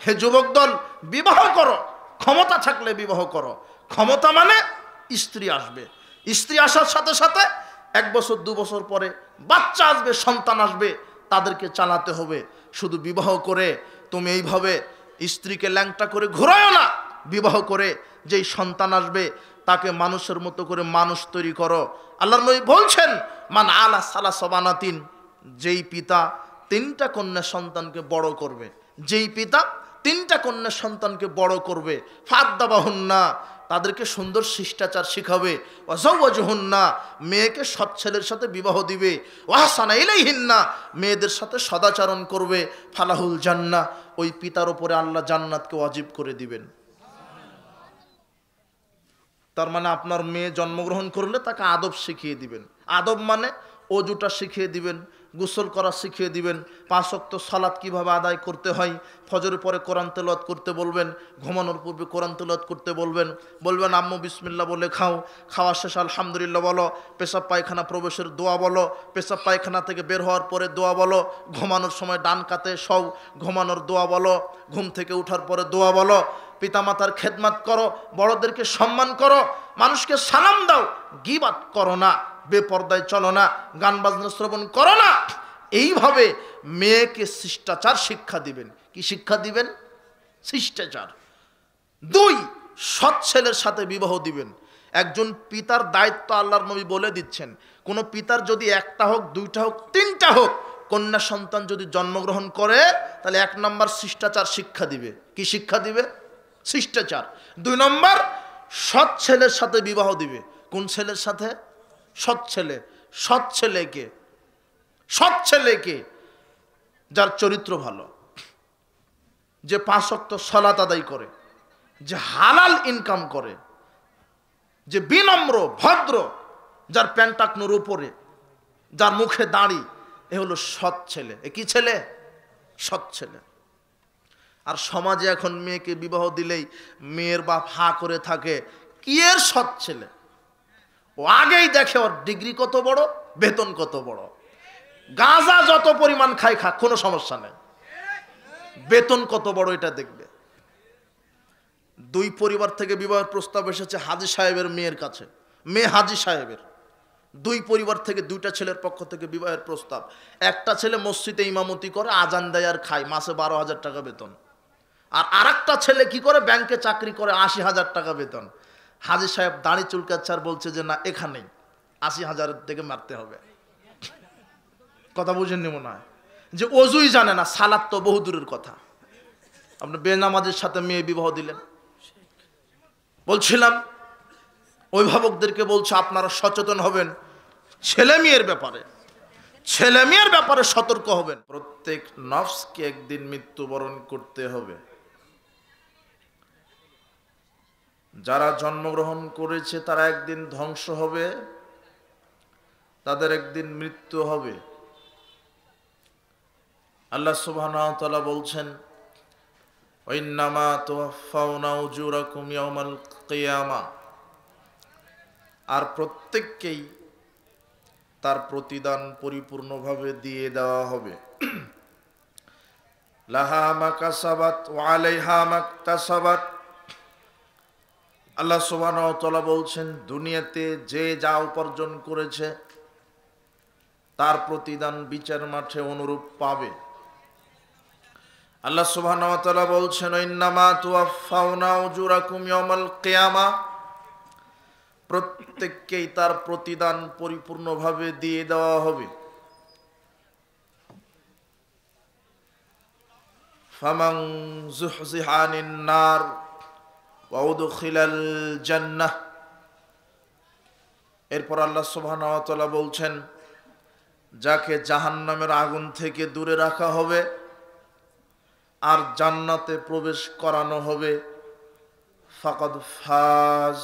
হে যুবক দল, বিবাহ করো, ক্ষমতা থাকলে বিবাহ করো। ক্ষমতা মানে স্ত্রী আসবে, স্ত্রী আসার সাথে সাথে 1 বছর 2 বছর পরে বাচ্চা আসবে, সন্তান আসবে, তাদেরকে চালাতে হবে। শুধু বিবাহ করে তুমি এইভাবে স্ত্রীকে ল্যাংটা করে ঘোরায়ও না। বিবাহ করে যেই সন্তান আসবে তাকে মানুষের মতো করে মানুষ তৈরি করো। আল্লাহর নবী বলছেন, মান আলা সালাসা বানাতিন, যেই পিতা 3টা কন্যা সন্তানকে বড় করবে, যেই পিতা 3টা কন্যা সন্তানকে বড় করবে, ফাদ্দাবাহুন্না, তাদেরকে সুন্দর শিষ্টাচার শিখাবে, ওয়াজাওয়াজহুন্না, মেয়েকে সৎ ছেলের সাথে বিবাহ দিবে, ওয়াহসানা ইলাইহিন্না, মেয়েদের সাথে সদাচরণ করবে, ফালাহুল জান্নাহ, ওই পিতার উপরে আল্লাহ জান্নাতকে ওয়াজিব করে দিবেন। তার মানে আপনার মেয়ে জন্মগ্রহণ করলে তাকে আদব শিখিয়ে দিবেন। আদব মানে অজুটা শিখিয়ে দিবেন, গোসল করা শিখিয়ে দিবেন, 5 ওয়াক্ত সালাত কিভাবে আদায় করতে হয়, ফজরের পরে কোরআন তেলাওয়াত করতে বলবেন, ঘুমানোর পূর্বে কোরআন তেলাওয়াত করতে বলবেন, বলবেন আম্মু বিসমিল্লাহ বলে খাও, খাওয়া শেষে আলহামদুলিল্লাহ বলো, পেশাব পায়খানা প্রবেশের দোয়া বলো, পেশাব পায়খানা থেকে বের হওয়ার পরে দোয়া বলো, ঘুমানোর সময় ডান কাতে শও, ঘুমানোর দোয়া বলো, ঘুম থেকে ওঠার পরে দোয়া বলো, পিতামাতার খেদমত করো, বড়দেরকে সম্মান করো, মানুষকে সালাম দাও, গীবাত করো না, বেপরদায় চলো না, গান বাজনা শ্রবণ করো না। এইভাবে মেয়েকে শিষ্টাচার শিক্ষা দিবেন। কি শিক্ষা দিবেন? শিষ্টাচার। 2, সৎ ছেলের সাথে বিবাহ দিবেন। একজন পিতার দায়িত্ব আল্লাহর নবী বলে দিচ্ছেন, কোন পিতার যদি 1টা হোক, 2টা হোক, 3টা হোক কন্যা সন্তান যদি জন্মগ্রহণ করে, তাহলে 1 নম্বর শিষ্টাচার শিক্ষা দিবে। কি শিক্ষা দিবে? শিষ্টাচার। 2 নম্বর, সৎ ছেলের সাথে বিবাহ দিবে। কোন ছেলের সাথে? সৎ ছেলে। সৎ ছেলেকে, সৎ ছেলেকে যার চরিত্র ভালো, যে 5 ওয়াক্ত সালাত আদায় করে, যে হালাল ইনকাম করে, যে বিনম্র ভদ্র, যার প্যান্ট টাকনোর উপরে, যার মুখে দাড়ি, এ হলো সৎ ছেলে। এ কি ছেলে? সৎ ছেলে। আর সমাজে এখন মেয়েকে বিবাহ দিলেই মেয়ের বাপ হা করে থাকে, কি এর সৎ ছেলে? ও আগেই দেখে ওর ডিগ্রি কত বড়, বেতন কত বড়, গাঁজা যত পরিমাণ খায় খা, কোনো সমস্যা নেই, বেতন কত বড় এটা দেখবে। 2 পরিবার থেকে বিবাহের প্রস্তাব এসেছে হাজী সাহেবের মেয়ের কাছে, মেয়ে হাজী সাহেবের। 2 পরিবার থেকে 2টা ছেলের পক্ষ থেকে বিবাহের প্রস্তাব। একটা ছেলে মসজিদে ইমামতি করে, আজান দেয় আর খায়, মাসে 12,000 টাকা বেতন। আর আরেকটা ছেলে কি করে? ব্যাংকে চাকরি করে, 80,000 টাকা বেতন। হাজী সাহেব দাড়ি চুলকাচ্ছে আর বলছে যে না, এখানেই 80,000 থেকে মারতে হবে। কথা বুঝেননি মনে হয়? যে অজুই জানে না, সালাত তো বহু দূরের কথা, আপনি বেনামাজের সাথে মেয়ে বিবাহ দিলেন। বলছিলাম অভিভাবকদেরকে বলছে, আপনারা সচেতন হবেন ছেলে মেয়ের ব্যাপারে, ছেলে মেয়ের ব্যাপারে সতর্ক হবেন। প্রত্যেক নফসকে একদিন মৃত্যুবরণ করতে হবে। যারা জন্মগ্রহণ করেছে তারা একদিন ধ্বংস হবে, তাদের একদিন মৃত্যু হবে। আল্লাহ সুবহানাহু ওয়া তাআলা বলছেন, ওয়াইন্নামা তুওয়াফাউনা উজুরাকুম ইয়াওমাল কিয়ামা, আর প্রত্যেককেই তার প্রতিদান পরিপূর্ণভাবে দিয়ে দেওয়া হবে। লাহা মা কাসাবাত ওয়া আলাইহা মাকতাসাবাত। আল্লাহ সুবহানাহু ওয়া তাআলা বলছেন, দুনিয়াতে যে যা উপার্জন করেছে তার প্রতিদান বিচার মাঠে অনুরূপ পাবে। আল্লাহ সুবহানাহু ওয়া তাআলা বলছেন, ইন্নামা তুওয়াফাউনা উজুরাকুম ইয়াওমাল কিয়ামা, প্রত্যেককেই তার প্রতিদান পরিপূর্ণভাবে দিয়ে দেওয়া হবে। ফামান যুহজিহা আনিন নার ওয়া উদখিলাল জান্নাহ। এরপর আল্লাহ সুবহানাহু ওয়া তাআলা বলছেন, যাকে জাহান্নামের আগুন থেকে দূরে রাখা হবে আর জান্নাতে প্রবেশ করানো হবে, ফাকাদ ফাজ,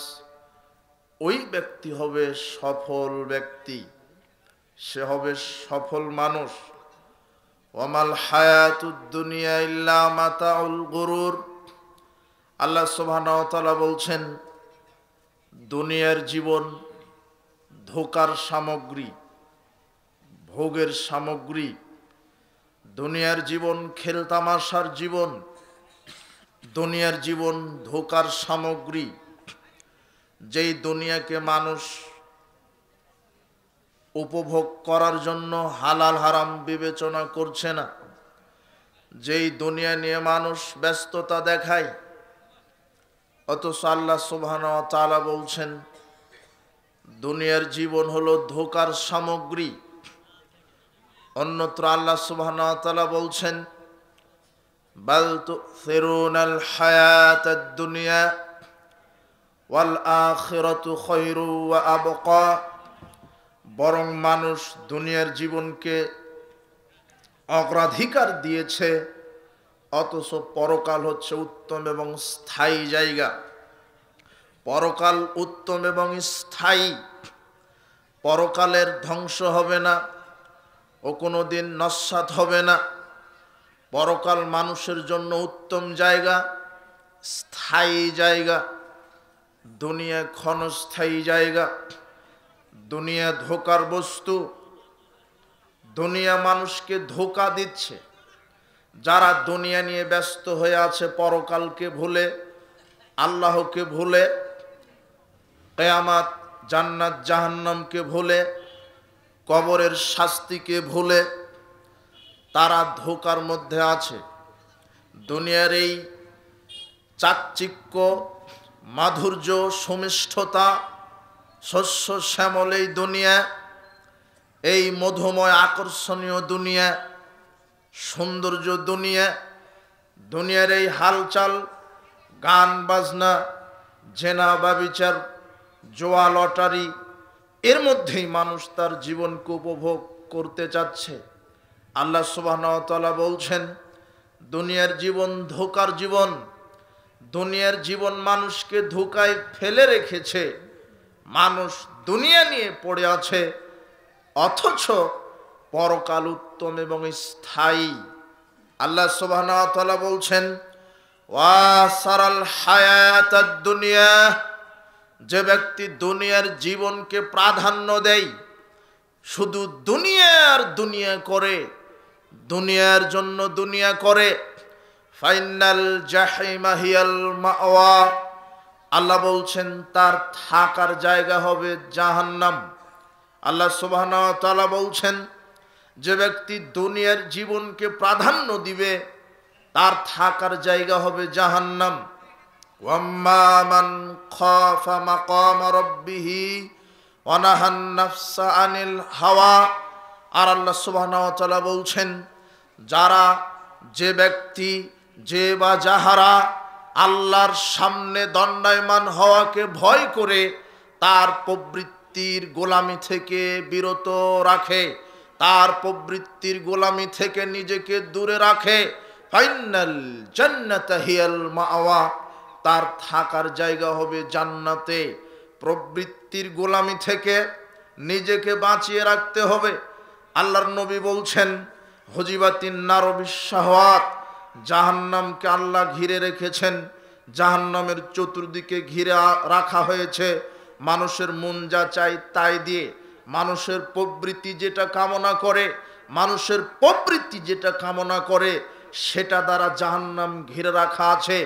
ওই ব্যক্তি হবে সফল ব্যক্তি, সে হবে সফল মানুষ। ওয়ামাল হায়াতুদ দুনিয়া ইল্লা মাতাউল গুরুর। আল্লাহ সুবহানাহু ওয়া তাআলা বলছেন, দুনিয়ার জীবন ধোঁকার সামগ্রী, ভোগের সামগ্রী। দুনিয়ার জীবন খেলতামাশার জীবন। দুনিয়ার জীবন ধোঁকার সামগ্রী। যেই দুনিয়াকে মানুষ উপভোগ করার জন্য হালাল হারাম বিবেচনা করছে না, যেই দুনিয়া নিয়ে মানুষ ব্যস্ততা দেখায়, অথচ আল্লাহ সুবহানাহু ওয়া তাআলা বলছেন দুনিয়ার জীবন হলো ধোঁকার সামগ্রী। অন্যত্র আল্লাহ সুবহানাহু ওয়া তাআলা বলছেন বাল তুসিরুনাল হায়াতাদ দুনিয়া ওয়াল আখিরাতু খায়রু ওয়া আবকা। বরং মানুষ দুনিয়ার জীবনকে অগ্রাধিকার দিয়েছে, অথচ পরকাল হচ্ছে উত্তম এবং স্থায়ী জায়গা। পরকাল উত্তম এবং স্থায়ী। পরকালের ধ্বংস হবে না, ও কোনো দিন নস্যাৎ হবে না। পরকাল মানুষের জন্য উত্তম জায়গা, স্থায়ী জায়গা। দুনিয়া ক্ষণস্থায়ী জায়গা। দুনিয়া ধোঁকার বস্তু। দুনিয়া মানুষকে ধোঁকা দিচ্ছে। যারা দুনিয়া নিয়ে ব্যস্ত হয়ে আছে, পরকালকে ভুলে, আল্লাহকে ভুলে, কিয়ামত জান্নাত জাহান্নামকে ভুলে, কবরের শাস্তিকে ভুলে, তারা ধোঁকার মধ্যে আছে। দুনিয়ার এই চাকচিক্য, মাধুর্য, সুমিষ্ঠতা, শস্য শ্যামল এই দুনিয়া, এই মধুময় আকর্ষণীয় দুনিয়া, সৌন্দর্য দুনিয়া, দুনিয়ার এই হালচাল, গান বাজনা, জেনা ব্যভিচার, জোয়া লটারি, এর মধ্যেই মানুষ তার জীবনকে উপভোগ করতে চাচ্ছে। আল্লাহ সুবহানাহু ওয়া তাআলা বলছেন দুনিয়ার জীবন ধোঁকার জীবন। দুনিয়ার জীবন মানুষকে ধোঁকায় ফেলে রেখেছে। মানুষ দুনিয়া নিয়ে পড়ে আছে, অথচ পরকাল উত্তম এবং স্থায়ী। আল্লাহ সুবহানাহু ওয়া তাআলা বলছেন ওয়াসারাল হায়াতাদ দুনিয়া। যে ব্যক্তি দুনিয়ার জীবনকে প্রাধান্য দেয়, শুধু দুনিয়ার দুনিয়া করে, দুনিয়ার জন্য দুনিয়া করে, ফাইনাল জাহিমা হিয়াল মাওয়া। আল্লাহ বলছেন তার থাকার জায়গা হবে জাহান্নাম। আল্লাহ সুবহানাহু ওয়া তাআলা বলছেন যে ব্যক্তি দুনিয়ার জীবনকে প্রাধান্য দিবে, তার থাকার জায়গা হবে জাহান্নাম। ওয়াম্মা মান খাফা মাকাম রাব্বিহি ওয়া নাহান নাফসা আনিল হাওয়া। আর আল্লাহ সুবহানাহু ওয়া তাআলা বলছেন যারা, যে ব্যক্তি, যে বা যাহারা আল্লাহর সামনে দণ্ডায়মান হওয়াকে ভয় করে তার প্রবৃত্তির গোলামি থেকে বিরত রাখে, তার প্রবৃত্তির গোলামি থেকে নিজেকে দূরে রাখে, ফাইনাল জান্নাতা হিয়াল মাওয়া। তার থাকার জায়গা হবে জান্নাতে। প্রবৃত্তির গোলামি থেকে নিজেকে বাঁচিয়ে রাখতে হবে। আল্লাহর নবী বলছেন হুজিবাতিন নারু বিশ-শাহওয়াত। জাহান্নামকে আল্লাহ ঘিরে রেখেছেন। জাহান্নামের চতুর্দিকে ঘিরে রাখা হয়েছে মানুষের মন যা চাই তাই দিয়ে। মানুষের প্রবৃত্তি যেটা কামনা করে, মানুষের প্রবৃত্তি যেটা কামনা করে, সেটা দ্বারা জাহান্নাম ঘিরে রাখা আছে।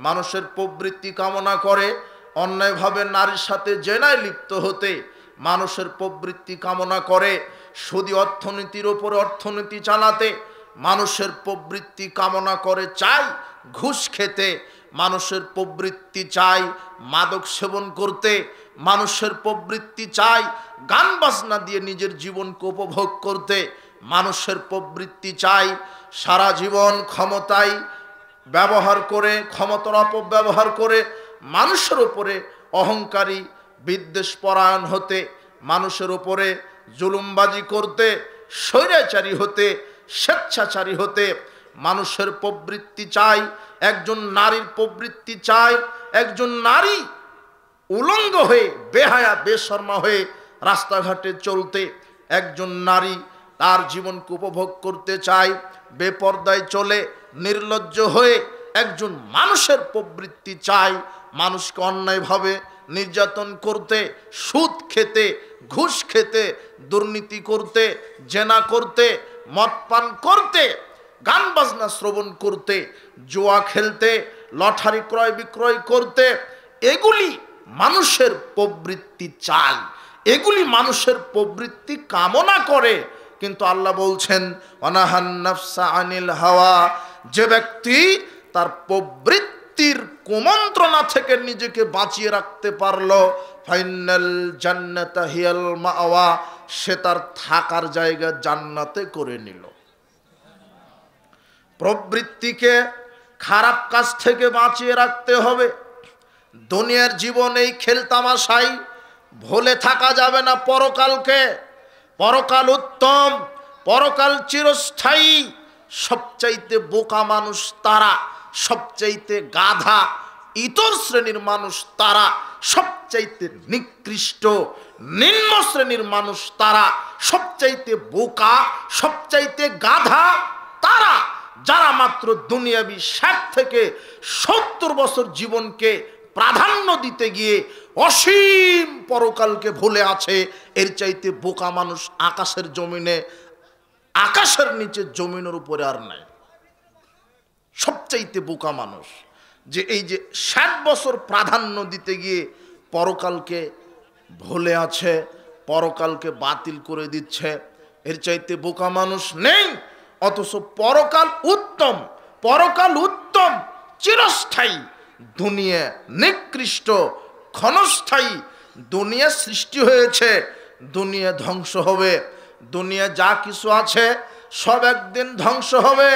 মানুষের প্রবৃত্তি কামনা করে অন্যায়ভাবে নারীর সাথে জেনায় লিপ্ত হতে। মানুষের প্রবৃত্তি কামনা করে সুদী অর্থনীতির ওপরে অর্থনীতি চালাতে। মানুষের প্রবৃত্তি কামনা করে চায় ঘুষ খেতে। মানুষের প্রবৃত্তি চায় মাদক সেবন করতে। মানুষের প্রবৃত্তি চায় গান বাজনা দিয়ে নিজের জীবনকে উপভোগ করতে। মানুষের প্রবৃত্তি চায় সারা জীবন ক্ষমতায় ব্যবহার করে, ক্ষমতার অপব্যবহার করে মানুষের উপরে অহংকারী, বিদ্বেষপরায়ণ হতে, মানুষের উপরে জুলুমবাজি করতে, স্বৈরাচারী হতে, স্বেচ্ছাচারী হতে। মানুষের প্রবৃত্তি চাই, একজন নারীর প্রবৃত্তি চাই একজন নারী উলঙ্গ হয়ে, বেহায়া বেশরমা হয়ে রাস্তাঘাটে চলতে। একজন নারী তার জীবনকে উপভোগ করতে চায় বেপর্দায় চলে, নির্লজ্জ হয়ে। একজন মানুষের প্রবৃত্তি চায় মানুষকে অন্যায়ভাবে নির্যাতন করতে, সুদ খেতে, ঘুষ খেতে, দুর্নীতি করতে, জেনা করতে, মদ পান করতে, গান বাজনা শ্রবণ করতে, জুয়া খেলতে, লটারি ক্রয় বিক্রয় করতে, এগুলি মানুষের প্রবৃত্তি চায়, এগুলি মানুষের প্রবৃত্তি কামনা করে। কিন্তু আল্লাহ বলছেন অনাহান নাফসা আনিল হাওয়া, যে ব্যক্তি তার প্রবৃত্তির কুমন্ত্রণা থেকে নিজেকে বাঁচিয়ে রাখতে পারলো, ফাইনাল জান্নাতা হিয়াল মাওয়া, সে তার থাকার জায়গা জান্নাতে করে নিল। প্রবৃত্তিকে খারাপ কাজ থেকে বাঁচিয়ে রাখতে হবে। দুনিয়ার জীবন এই খেলতামাশাই ভুলে থাকা যাবে না পরকালকে। পরকাল উত্তম, পরকাল চিরস্থায়ী। সবচাইতে বোকা মানুষ তারা, সবচাইতে গাধা ইতর শ্রেণীর মানুষ তারা, সবচাইতে নিকৃষ্ট নিম্ন শ্রেণীর মানুষ তারা, সবচাইতে বোকা সবচাইতে গাধা তারা, যারা মাত্র দুনিয়াবি 60 থেকে 70 বছর জীবনকে প্রাধান্য দিতে গিয়ে অসীম পরকালকে ভুলে আছে। এর চাইতে বোকা মানুষ আকাশের জমিনে, আকাশের নিচে জমিনের উপরে আর নাই। সবচাইতে বোকা মানুষ যে এই যে 60 বছর প্রাধান্য দিতে গিয়ে পরকালকে ভুলে আছে, পরকালকে বাতিল করে দিচ্ছে। এর চাইতে বোকা মানুষ নেই। অথচ পরকাল উত্তম, পরকাল উত্তম, চিরস্থায়ী। দুনিয়া নিকৃষ্ট, ক্ষণস্থায়ী। দুনিয়া সৃষ্টি হয়েছে, দুনিয়া ধ্বংস হবে। দুনিয়া যা কিছু আছে সব একদিন ধ্বংস হবে।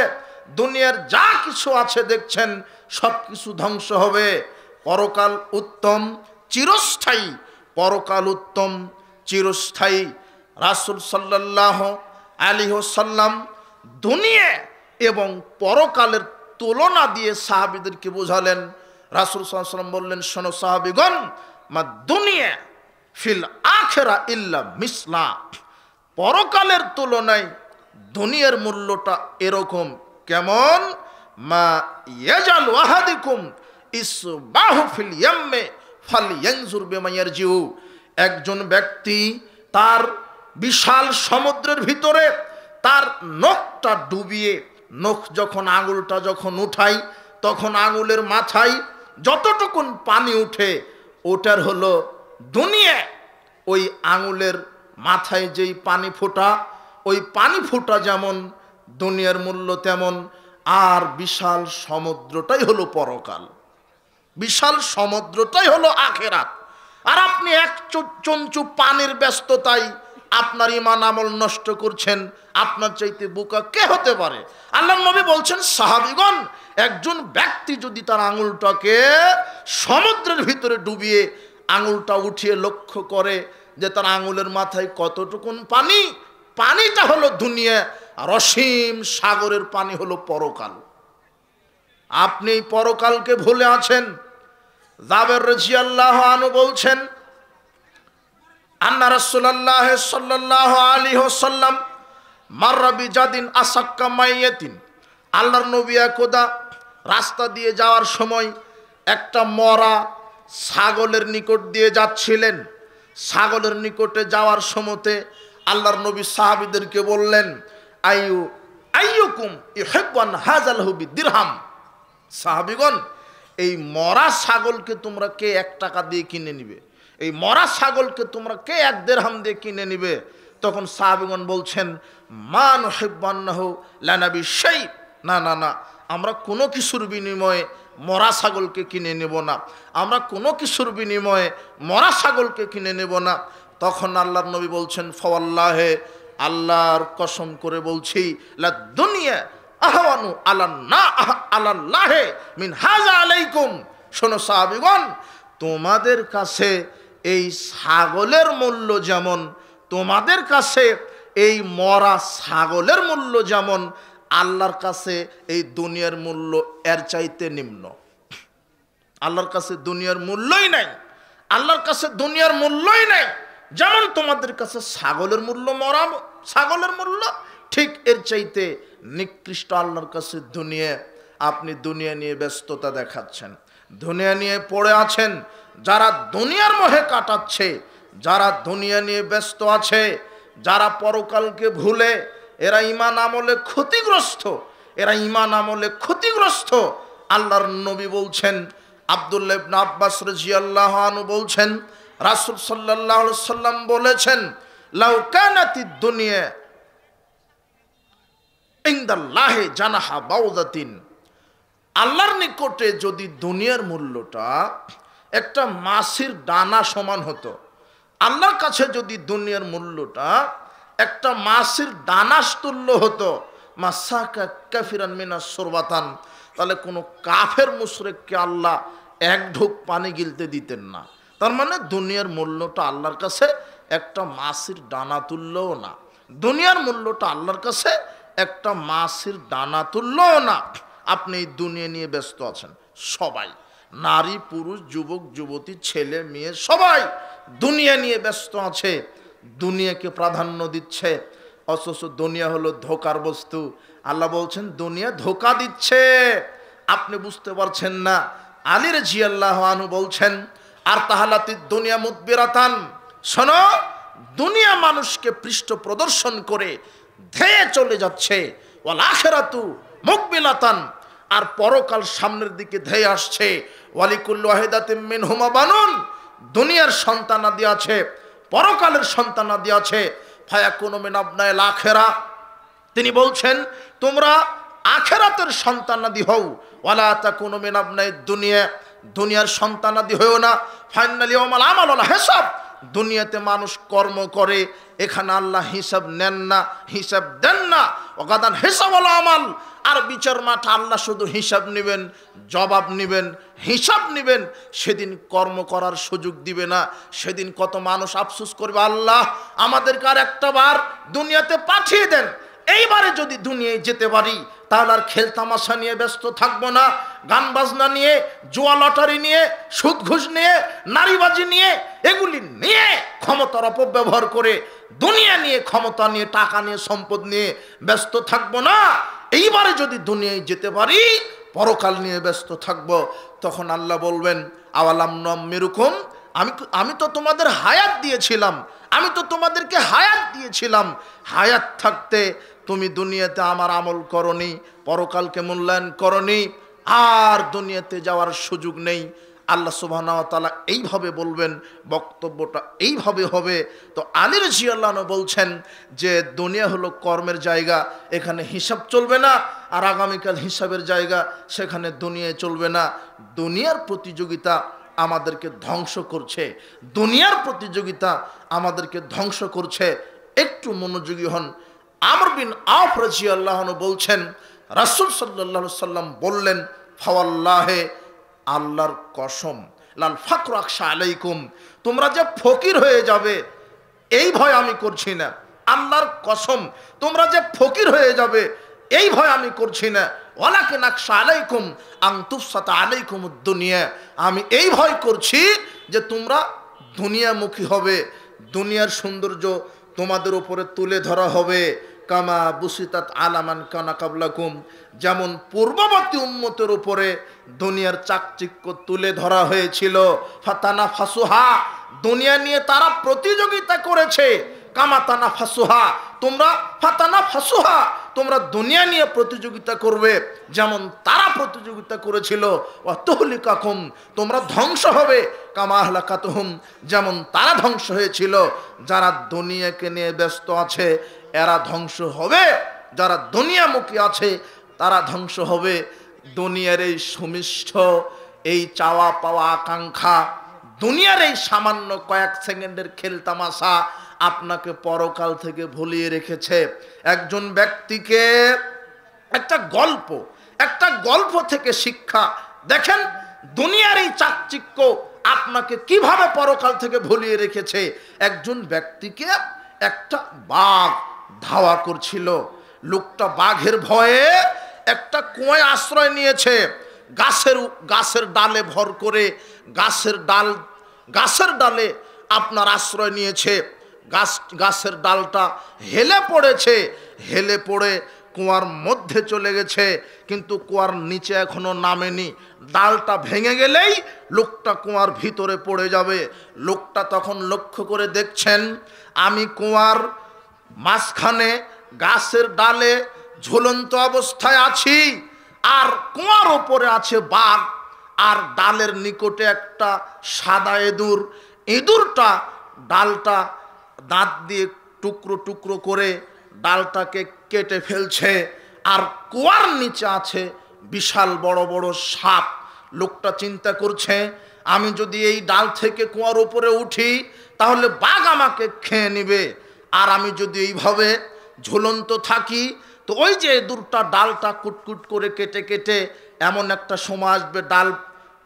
দুনিয়ার যা কিছু আছে দেখছেন সব কিছু ধ্বংস হবে। পরকাল উত্তম, চিরস্থায়ী। পরকাল উত্তম, চিরস্থায়ী। রাসূল সাল্লাল্লাহু আলাইহি ওয়াসাল্লাম দুনিয়া এবং পরকালের তুলনা দিয়ে সাহাবীদেরকে বোঝালেন। রাসূল সাল্লাল্লাহু আলাইহি ওয়াসাল্লাম বললেন, শোনো সাহাবীগণ, মা দুনিয়া ফিল আখিরা ইল্লা মিসলা, পরকালের তুলনায় দুনিয়ার মূল্যটা এরকম। কেমন? মা ইয়াজাল ওয়াহাদিকুম ইসবাহু ফিল ইয়াম্মে ফালইয়ানজুর বিমা ইয়ারজিউ। একজন ব্যক্তি তার বিশাল সমুদ্রের ভিতরে তার নখটা ডুবিয়ে, নখ যখন আঙুলটা যখন উঠাই, তখন আঙুলের মাথায় যতটুকুন পানি উঠে ওটার হলো দুনিয়া। ওই আঙুলের মাথায় যেই পানি ফোঁটা, ওই পানি ফোঁটা যেমন দুনিয়ার মূল্য তেমন। আর বিশাল সমুদ্রটাই হলো পরকাল, বিশাল সমুদ্রটাই হলো আখেরাত। আর আপনি এক চঞ্চু পানির ব্যস্ততায় আপনার ঈমান আমল নষ্ট করছেন। আপনার চাইতে বোকা কে হতে পারে? আল্লাহর নবী বলছেন, সাহাবীগণ, একজন ব্যক্তি যদি তার আঙুলটাকে সমুদ্রের ভিতরে ডুবিয়ে আঙুলটা উঠিয়ে লক্ষ্য করে যে তার আঙুলের মাথায় কতটুকুন পানি, পানিটা হলো দুনিয়া, আর অসীম সাগরের পানি হলো পরকাল। আপনি পরকালকে ভুলে আছেন। জাবের রাদিয়াল্লাহু আনহু বলছেন, আন্না রাসূলুল্লাহ সাল্লাল্লাহু আলাইহি ওয়াসাল্লাম মাররা বিজাদিন আসাক্কা মাইয়াতিন। আল্লাহর নবী একদা রাস্তা দিয়ে যাওয়ার সময় একটা মরা ছাগলের নিকট দিয়ে যাচ্ছিলেন। ছাগলের নিকটে যাওয়ার সময়তে আল্লাহর নবী সাহাবীদেরকে বললেন, আইয়ুকুম ইউহিব্বুন হাযালহু বিদিরহাম। সাহাবীগণ, এই মরা ছাগলকে তোমরা কে 1 টাকা দিয়ে কিনে নিবে? এই মরা ছাগলকে তোমরা কে 1 দিরহাম দিয়ে কিনে নিবে? তখন সাহাবীগণ বলছেন, মা নুহিব্বুন্নাহু লানা বিশাই। না না না, আমরা কোনো কিছুর বিনিময়ে মরা ছাগলকে কিনে নেব না, আমরা কোনো কিছুর বিনিময়ে মরা ছাগলকে কিনে নেব না। তখন আল্লাহর নবী বলছেন, ফাওয়াল্লাহে, আল্লাহর কসম করে বলছি, লা দুনিয়া আহওয়ানু আলাল্লাহে মিন হাযা আলাইকুম। শোনো সাহাবীগণ, তোমাদের কাছে এই ছাগলের মূল্য যেমন, তোমাদের কাছে এই মরা ছাগলের মূল্য যেমন, আল্লাহর কাছে এই দুনিয়ার মূল্য এর চাইতে নিম্ন। আল্লাহর কাছে দুনিয়ার মূল্যই নাই, আল্লাহর কাছে দুনিয়ার মূল্যই নাই। যেমন তোমাদের কাছে ছাগলের মূল্য, মরা ছাগলের মূল্য, ঠিক এর চাইতে নিকৃষ্ট আল্লাহর কাছে দুনিয়া। আপনি দুনিয়া নিয়ে ব্যস্ততা দেখাচ্ছেন, দুনিয়া নিয়ে পড়ে আছেন। যারা দুনিয়ার মোহে কাটাচ্ছে, যারা দুনিয়া নিয়ে ব্যস্ত আছে, যারা পরকালকে ভুলে, এরা ঈমান আমলে ক্ষতিগ্রস্ত, এরা ঈমান আমলে ক্ষতিগ্রস্ত। আল্লাহর নবী বলছেন, আব্দুল্লাহ ইবনে আব্বাস রাদিয়াল্লাহু আনহু বলছেন, রাসূল সাল্লাল্লাহু আলাইহি সাল্লাম বলেছেন, লাউ কানাতিদ দুনিয়া ইনদাল্লাহি জানাহা বাউদাতিন, আল্লাহর নিকটে যদি দুনিয়ার মূল্যটা একটা মাছির দানা সমান হতো, আল্লাহর কাছে যদি দুনিয়ার মূল্যটা একটা মাছির দানাস তুল্য হতো, মাসাকা কাফিরান মিনাস সুরবাতান, তাহলে কোনো কাফের মুশরিককে আল্লাহ এক ঢোক পানি গিলতে দিতেন না। তার মানে দুনিয়ার মূল্যটা আল্লাহর কাছে একটা মাছির দানা তুল্যও না, দুনিয়ার মূল্যটা আল্লাহর কাছে একটা মাছির দানা তুল্যও না। আপনি এই দুনিয়া নিয়ে ব্যস্ত আছেন, সবাই, নারী পুরুষ যুবক যুবতী ছেলে মেয়ে সবাই দুনিয়া নিয়ে ব্যস্ত আছে, দুনিয়াকে প্রাধান্য দিচ্ছে, অথচ দুনিয়া হলো ধোকার বস্তু। আল্লাহ বলছেন দুনিয়া ধোকা দিচ্ছে, আপনি বুঝতে পারছেন না। আলী রাদিয়াল্লাহু আনহু বলছেন, আর তাহালাতি দুনিয়া মুদবিরাতান, শোনো, দুনিয়া মানুষকে পৃষ্ঠ প্রদর্শন করে ধেয়ে চলে যাচ্ছে, ওয়াল আখিরাতু মুকবিলাতান, আর পরকাল সামনের দিকে ধেয়ে আসছে, ওয়ালিকুল্লু ওয়াহিদাতিন মিনহুমা বানুন, দুনিয়ার সন্তানাদি আছে, পরকালের সন্তানাদি আছে, ফায়াকুনু মিন আবনাইল আখিরা, তিনি বলছেন তোমরা আখিরাতের সন্তানাদি হও, ওয়ালা তাকুনু মিন আবনাইদ দুনিয়া, দুনিয়ার সন্তানাদি হও না, ফাইনাল ইয়াউমাল আমাল ওয়াল হিসাব, দুনিয়াতে মানুষ কর্ম করে, এখানে আল্লাহ হিসাব নেন না, হিসাব দেন না, ওগাদান হিসাব ওয়াল আমাল, আর বিচার মাঠে আল্লাহ শুধু হিসাব নেবেন, জবাব নেবেন, হিসাব নেবেন, সেদিন কর্ম করার সুযোগ দিবে না। সেদিন কত মানুষ আফসোস করবে, আল্লাহ আমাদেরকে আর একটা বার দুনিয়াতে পাঠিয়ে দেন, এইবারে যদি দুনিয়ায় যেতে পারি তাহলে আর খেলতামাশা নিয়ে ব্যস্ত থাকবো না, গান বাজনা নিয়ে, জুয়া লটারি নিয়ে, সুদ ঘুষ নিয়ে, নারীবাজি নিয়ে, এগুলি নিয়ে ক্ষমতার অপব্যবহার করে দুনিয়া নিয়ে, ক্ষমতা নিয়ে, টাকা নিয়ে, সম্পদ নিয়ে ব্যস্ত থাকবো না। এইবারে যদি দুনিয়ায় যেতে পারি পরকাল নিয়ে ব্যস্ত থাকবো। তখন আল্লাহ বলবেন, আওয়ালাম নুআম্মিরুকুম, আমি তো তোমাদের হায়াত দিয়েছিলাম, আমি তো তোমাদেরকে হায়াত দিয়েছিলাম, হায়াত থাকতে তুমি দুনিয়াতে আমার আমল করনি, পরকালকে মূল্যায়ন করনি, আর দুনিয়াতে যাওয়ার সুযোগ নেই। আল্লাহ সুবহানাহু ওয়া তাআলা এইভাবে বলবেন, বক্তব্যটা এইভাবে হবে। তো আলী রাদিয়াল্লাহু আনহু বলছেন যে দুনিয়া হলো কর্মের জায়গা, এখানে হিসাব চলবে না, আর আগামীকাল হিসাবের জায়গা, সেখানে দুনিয়ায় চলবে না। দুনিয়ার প্রতিযোগিতা আমাদেরকে ধ্বংস করছে, দুনিয়ার প্রতিযোগিতা আমাদেরকে ধ্বংস করছে। একটু মনোযোগী হন। আমর বিন আওফ রাদিয়াল্লাহু আনহু বলছেন, রাসূল সাল্লাল্লাহু আলাইহি সাল্লাম বললেন, ফাওয়াল্লাহি, আল্লাহর কসম, লাল ফাকরু আখশা আলাইকুম, তোমরা যে ফকির হয়ে যাবে এই ভয় আমি করছি না। আল্লাহর কসম, তোমরা যে ফকির হয়ে যাবে এই ভয় আমি করছি না। ওয়ালাকিন আখশা আলাইকুম আন তুফসাতা আলাইকুমুদ দুনিয়া, আমি এই ভয় করছি যে তোমরা দুনিয়ামুখী হবে, দুনিয়ার সৌন্দর্য তোমাদের উপরে তুলে ধরা হবে। কামা বুসিতাত আলামান কানা কাবলাকুম, যেমন পূর্ববর্তী উম্মতের উপরে দুনিয়ার চাকচিক্য তুলে ধরা হয়েছিল। ফাতানা ফাসুহা, দুনিয়া নিয়ে তারা প্রতিযোগিতা করেছে। কামা তানা ফাসুহা, তোমরা ফাতানা ফাসুহা, তোমরা দুনিয়া নিয়ে প্রতিযোগিতা করবে যেমন তারা প্রতিযোগিতা করেছিল। ওয়া তুহলিকাকুম, তোমরা ধ্বংস হবে। কামা আহলাকাতুহুম, যেমন তারা ধ্বংস হয়েছিল। যারা দুনিয়াকে নিয়ে ব্যস্ত আছে এরা ধ্বংস হবে, যারা দুনিয়ামুখী আছে তারা ধ্বংস হবে। দুনিয়ার এই সুমিষ্ঠ, এই চাওয়া পাওয়া আকাঙ্ক্ষা, দুনিয়ার এই সামান্য কয়েক সেকেন্ডের খেলতামাশা আপনাকে পরকাল থেকে ভুলিয়ে রেখেছে। একজন ব্যক্তিকে একটা গল্প থেকে শিক্ষা দেখেন, দুনিয়ার এই চাকচিক্য আপনাকে কিভাবে পরকাল থেকে ভুলিয়ে রেখেছে। একজন ব্যক্তিকে একটা বাঘ ধাওয়া করছিল, লোকটা বাঘের ভয়ে একটা কুয়ায় আশ্রয় নিয়েছে, গাছের ডালে ভর করে, গাছের ডালে আপনার আশ্রয় নিয়েছে। গাছের ডালটা হেলে পড়েছে, হেলে পড়ে কুয়ার মধ্যে চলে গেছে, কিন্তু কুয়ার নিচে এখনো নামেনি। ডালটা ভেঙে গেলেই লোকটা কুয়ার ভিতরে পড়ে যাবে। লোকটা তখন লক্ষ্য করে দেখছেন, আমি কুয়ার মাঝখানে গাছের ডালে ঝুলন্ত অবস্থায় আছি, আর কুয়ার উপরে আছে বাঘ, আর ডালের নিকটে একটা সাদা ইঁদুর। ইঁদুরটা ডালটা দাঁত দিয়ে টুকরো টুকরো করে ডালটাকে কেটে ফেলছে। আর কুয়ার নিচে আছে বিশাল বড় বড় সাপ। লোকটা চিন্তা করছে, আমি যদি এই ডাল থেকে কুয়ার উপরে উঠি তাহলে বাঘ আমাকে খেয়ে নেবে, আর আমি যদি এইভাবে ঝুলন্ত থাকি তো ওই যে ইঁদুরটা ডালটা কুটকুট করে কেটে কেটে এমন একটা সময় আসবে ডাল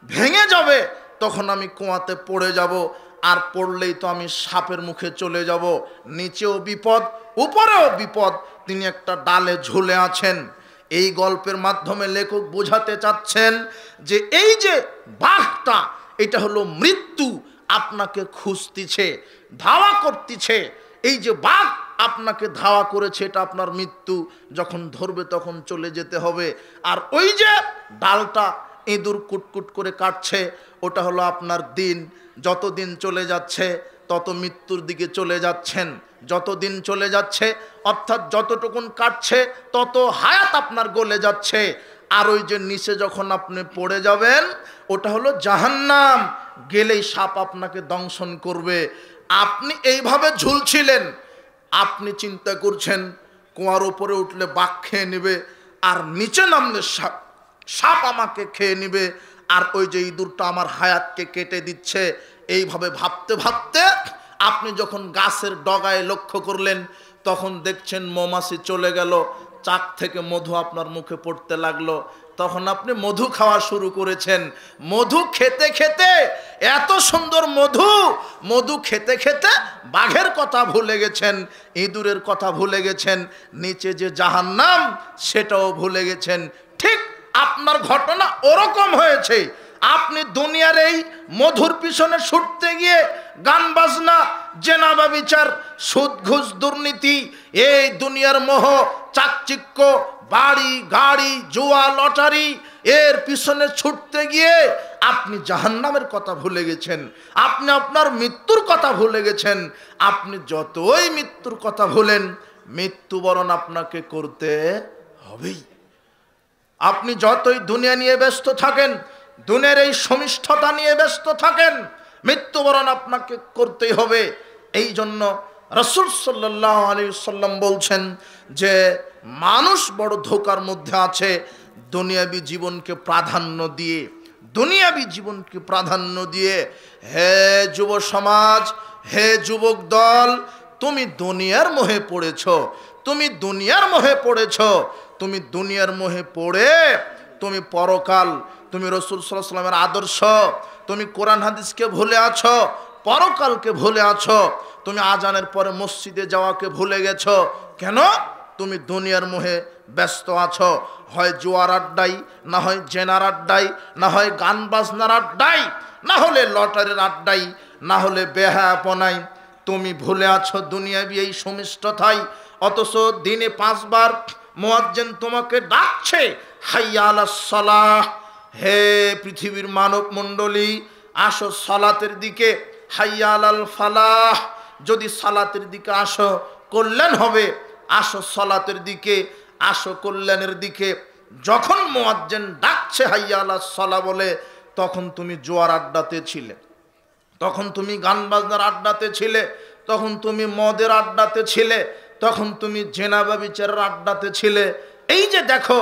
ভেঙে যাবে, তখন আমি কুয়াতে পড়ে যাব, আর পড়লেই তো আমি সাপের মুখে চলে যাব। নিচেও বিপদ, উপরেও বিপদ। তিনি একটা ডালে ঝুলে আছেন। এই গল্পের মাধ্যমে লেখক বোঝাতে চাচ্ছেন যে এই যে বাঘটা, এটা হলো মৃত্যু আপনাকে খুঁজতিছে, ধাওয়া করতেছে। এই যে বাঘ আপনাকে ধাওয়া করেছে, এটা আপনার মৃত্যু। যখন ধরবে তখন চলে যেতে হবে। আর ওই যে ডালটা ইঁদুর কুটকুট করে কাটছে, ওটা হলো আপনার দিন। যত দিন চলে যাচ্ছে তত মৃত্যুর দিকে চলে যাচ্ছেন। যত দিন চলে যাচ্ছে অর্থাৎ যতটুকুন কাটছে তত হায়াত আপনার গলে যাচ্ছে। আর ওই যে নিচে যখন আপনি পড়ে যাবেন, ওটা হলো জাহান্নাম। গেলেই সাপ আপনাকে দংশন করবে। আপনি এইভাবে ঝুলছিলেন, আপনি চিন্তা করছেন কুয়ার উপরে উঠলে বাঘ খেয়ে নেবে, আর নিচে নামলে সাপ আমাকে খেয়ে নেবে, আর ওই যে ইঁদুরটা আমার হায়াতকে কেটে দিচ্ছে। এইভাবে ভাবতে ভাবতে আপনি যখন গাছের ডগায় লক্ষ্য করলেন, তখন দেখছেন মৌমাছি চলে গেল, চাক থেকে মধু আপনার মুখে পড়তে লাগলো। তখন আপনি মধু খাওয়া শুরু করেছেন। মধু খেতে খেতে, এত সুন্দর মধু, মধু খেতে খেতে বাঘের কথা ভুলে গেছেন, ইঁদুরের কথা ভুলে গেছেন, নিচে যে জাহান্নাম সেটাও ভুলে গেছেন। ঠিক আপনার ঘটনা ওরকম হয়েছে। আপনি দুনিয়ার এই মধুর পিছনে ছুটতে গিয়ে গান বাজনা, জেনা ব্যভিচার, সুদ ঘুষ দুর্নীতি, এই দুনিয়ার মোহ, চাকচিক্য, বাড়ি গাড়ি, জুয়া লটারি, এর পিছনে ছুটতে গিয়ে আপনি জাহান্নামের কথা ভুলে গেছেন। আপনি আপনার মৃত্যুর কথা ভুলে গেছেন। আপনি যতই মৃত্যুর কথা ভুলেন, মৃত্যুবরণ আপনাকে করতে হবেই। আপনি যতই দুনিয়া নিয়ে ব্যস্ত থাকেন, দুনিয়ার এই সমিষ্ঠতা নিয়ে ব্যস্ত থাকেন, মৃত্যুবরণ আপনাকে করতেই হবে। এই জন্য রাসূল সাল্লাল্লাহু আলাইহি ওয়াসাল্লাম বলছেন যে মানুষ বড় ধোঁকার মধ্যে আছে দুনিয়াবী জীবনকে প্রাধান্য দিয়ে, দুনিয়াবী জীবনকে প্রাধান্য দিয়ে। হে যুব সমাজ, হে যুবক দল, তুমি দুনিয়ার মোহে পড়েছ, তুমি দুনিয়ার মোহে পড়েছ। তুমি দুনিয়ার মোহে পড়ে তুমি পরকাল, তুমি রাসূল সাল্লাল্লাহু আলাইহি ওয়াসাল্লামের আদর্শ, তুমি কোরআন হাদিসকে ভুলে আছো, পরকালকে ভুলে আছো। তুমি আজানের পরে মসজিদে যাওয়াকে ভুলে গেছো। কেন? তুমি দুনিয়ার মোহে ব্যস্ত আছো। হয় জুয়ার আড্ডায়, না হয় জেনার আড্ডায়, না হয় গান বাজনার আড্ডায়, না হলে লটারির আড্ডায়, না হলে বেহায়াপনায়। তুমি ভুলে আছো দুনিয়াবী এই সমিষ্টতায়। অথচ দিনে 5 বার মুয়াজ্জিন তোমাকে ডাকছে, হাইয়া আলাস সালাহ, হে পৃথিবীর মানব মণ্ডলী, আসো সালাতের দিকে। হাইয়া আলাল ফালাহ, যদি সালাতের দিকে আসো কল্যাণ হবে। আসো সালাতের দিকে, আসো কল্যাণের দিকে। যখন মুয়াজ্জিন ডাকছে হাইয়া আলাস সালাহ বলে, তখন তুমি জুয়ার আড্ডাতে ছিলে, তখন তুমি গান বাজনার আড্ডাতে ছিলে, তখন তুমি মদের আড্ডাতে ছিলে, তখন তুমি জেনা ব্যভিচারের আড্ডাতে ছিলে। এই যে দেখো,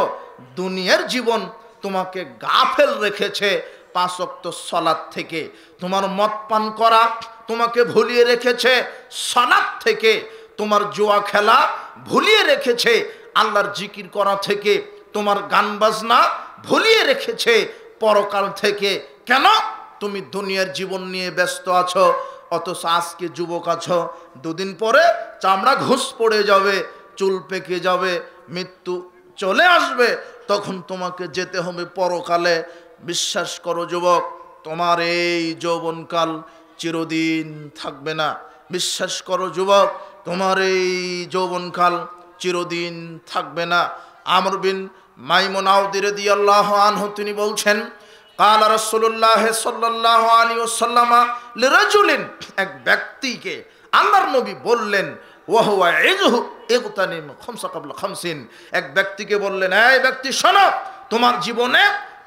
দুনিয়ার জীবন তোমাকে গাফেল রেখেছে 5 ওয়াক্ত সালাত থেকে। তোমার মদ পান করা তোমাকে ভুলিয়ে রেখেছে সালাত থেকে। তোমার জুয়া খেলা ভুলিয়ে রেখেছে আল্লাহর জিকির করা থেকে। তোমার গান বাজনা ভুলিয়ে রেখেছে পরকাল থেকে। কেন? তুমি দুনিয়ার জীবন নিয়ে ব্যস্ত আছো। অথচ আজকে যুবক আছো, 2 দিন পরে চামড়া ঘুষ পড়ে যাবে, চুল পেকে যাবে, মৃত্যু চলে আসবে, তখন তোমাকে যেতে হবে পরকালে। বিশ্বাস করো যুবক, তোমার এই যৌবনকাল চিরদিন থাকবে না। বিশ্বাস করো যুবক, তোমার এই যৌবনকাল চিরদিন থাকবে না। আমর বিন মাইমুন আউদি রাদিয়াল্লাহু আনহু তিনি বলছেন, কালা রাসূলুল্লাহ সাল্লাল্লাহু আলাইহি ওয়াসাল্লাম লিরাজুলিন, এক ব্যক্তিকে আল্লাহর নবী বললেন, ওয়া হুয়া ইযহু ইগতানিম খামসা ক্বাবলা খামসিন, এক ব্যক্তিকে বললেন, এই ব্যক্তি শোনো, তোমার জীবনে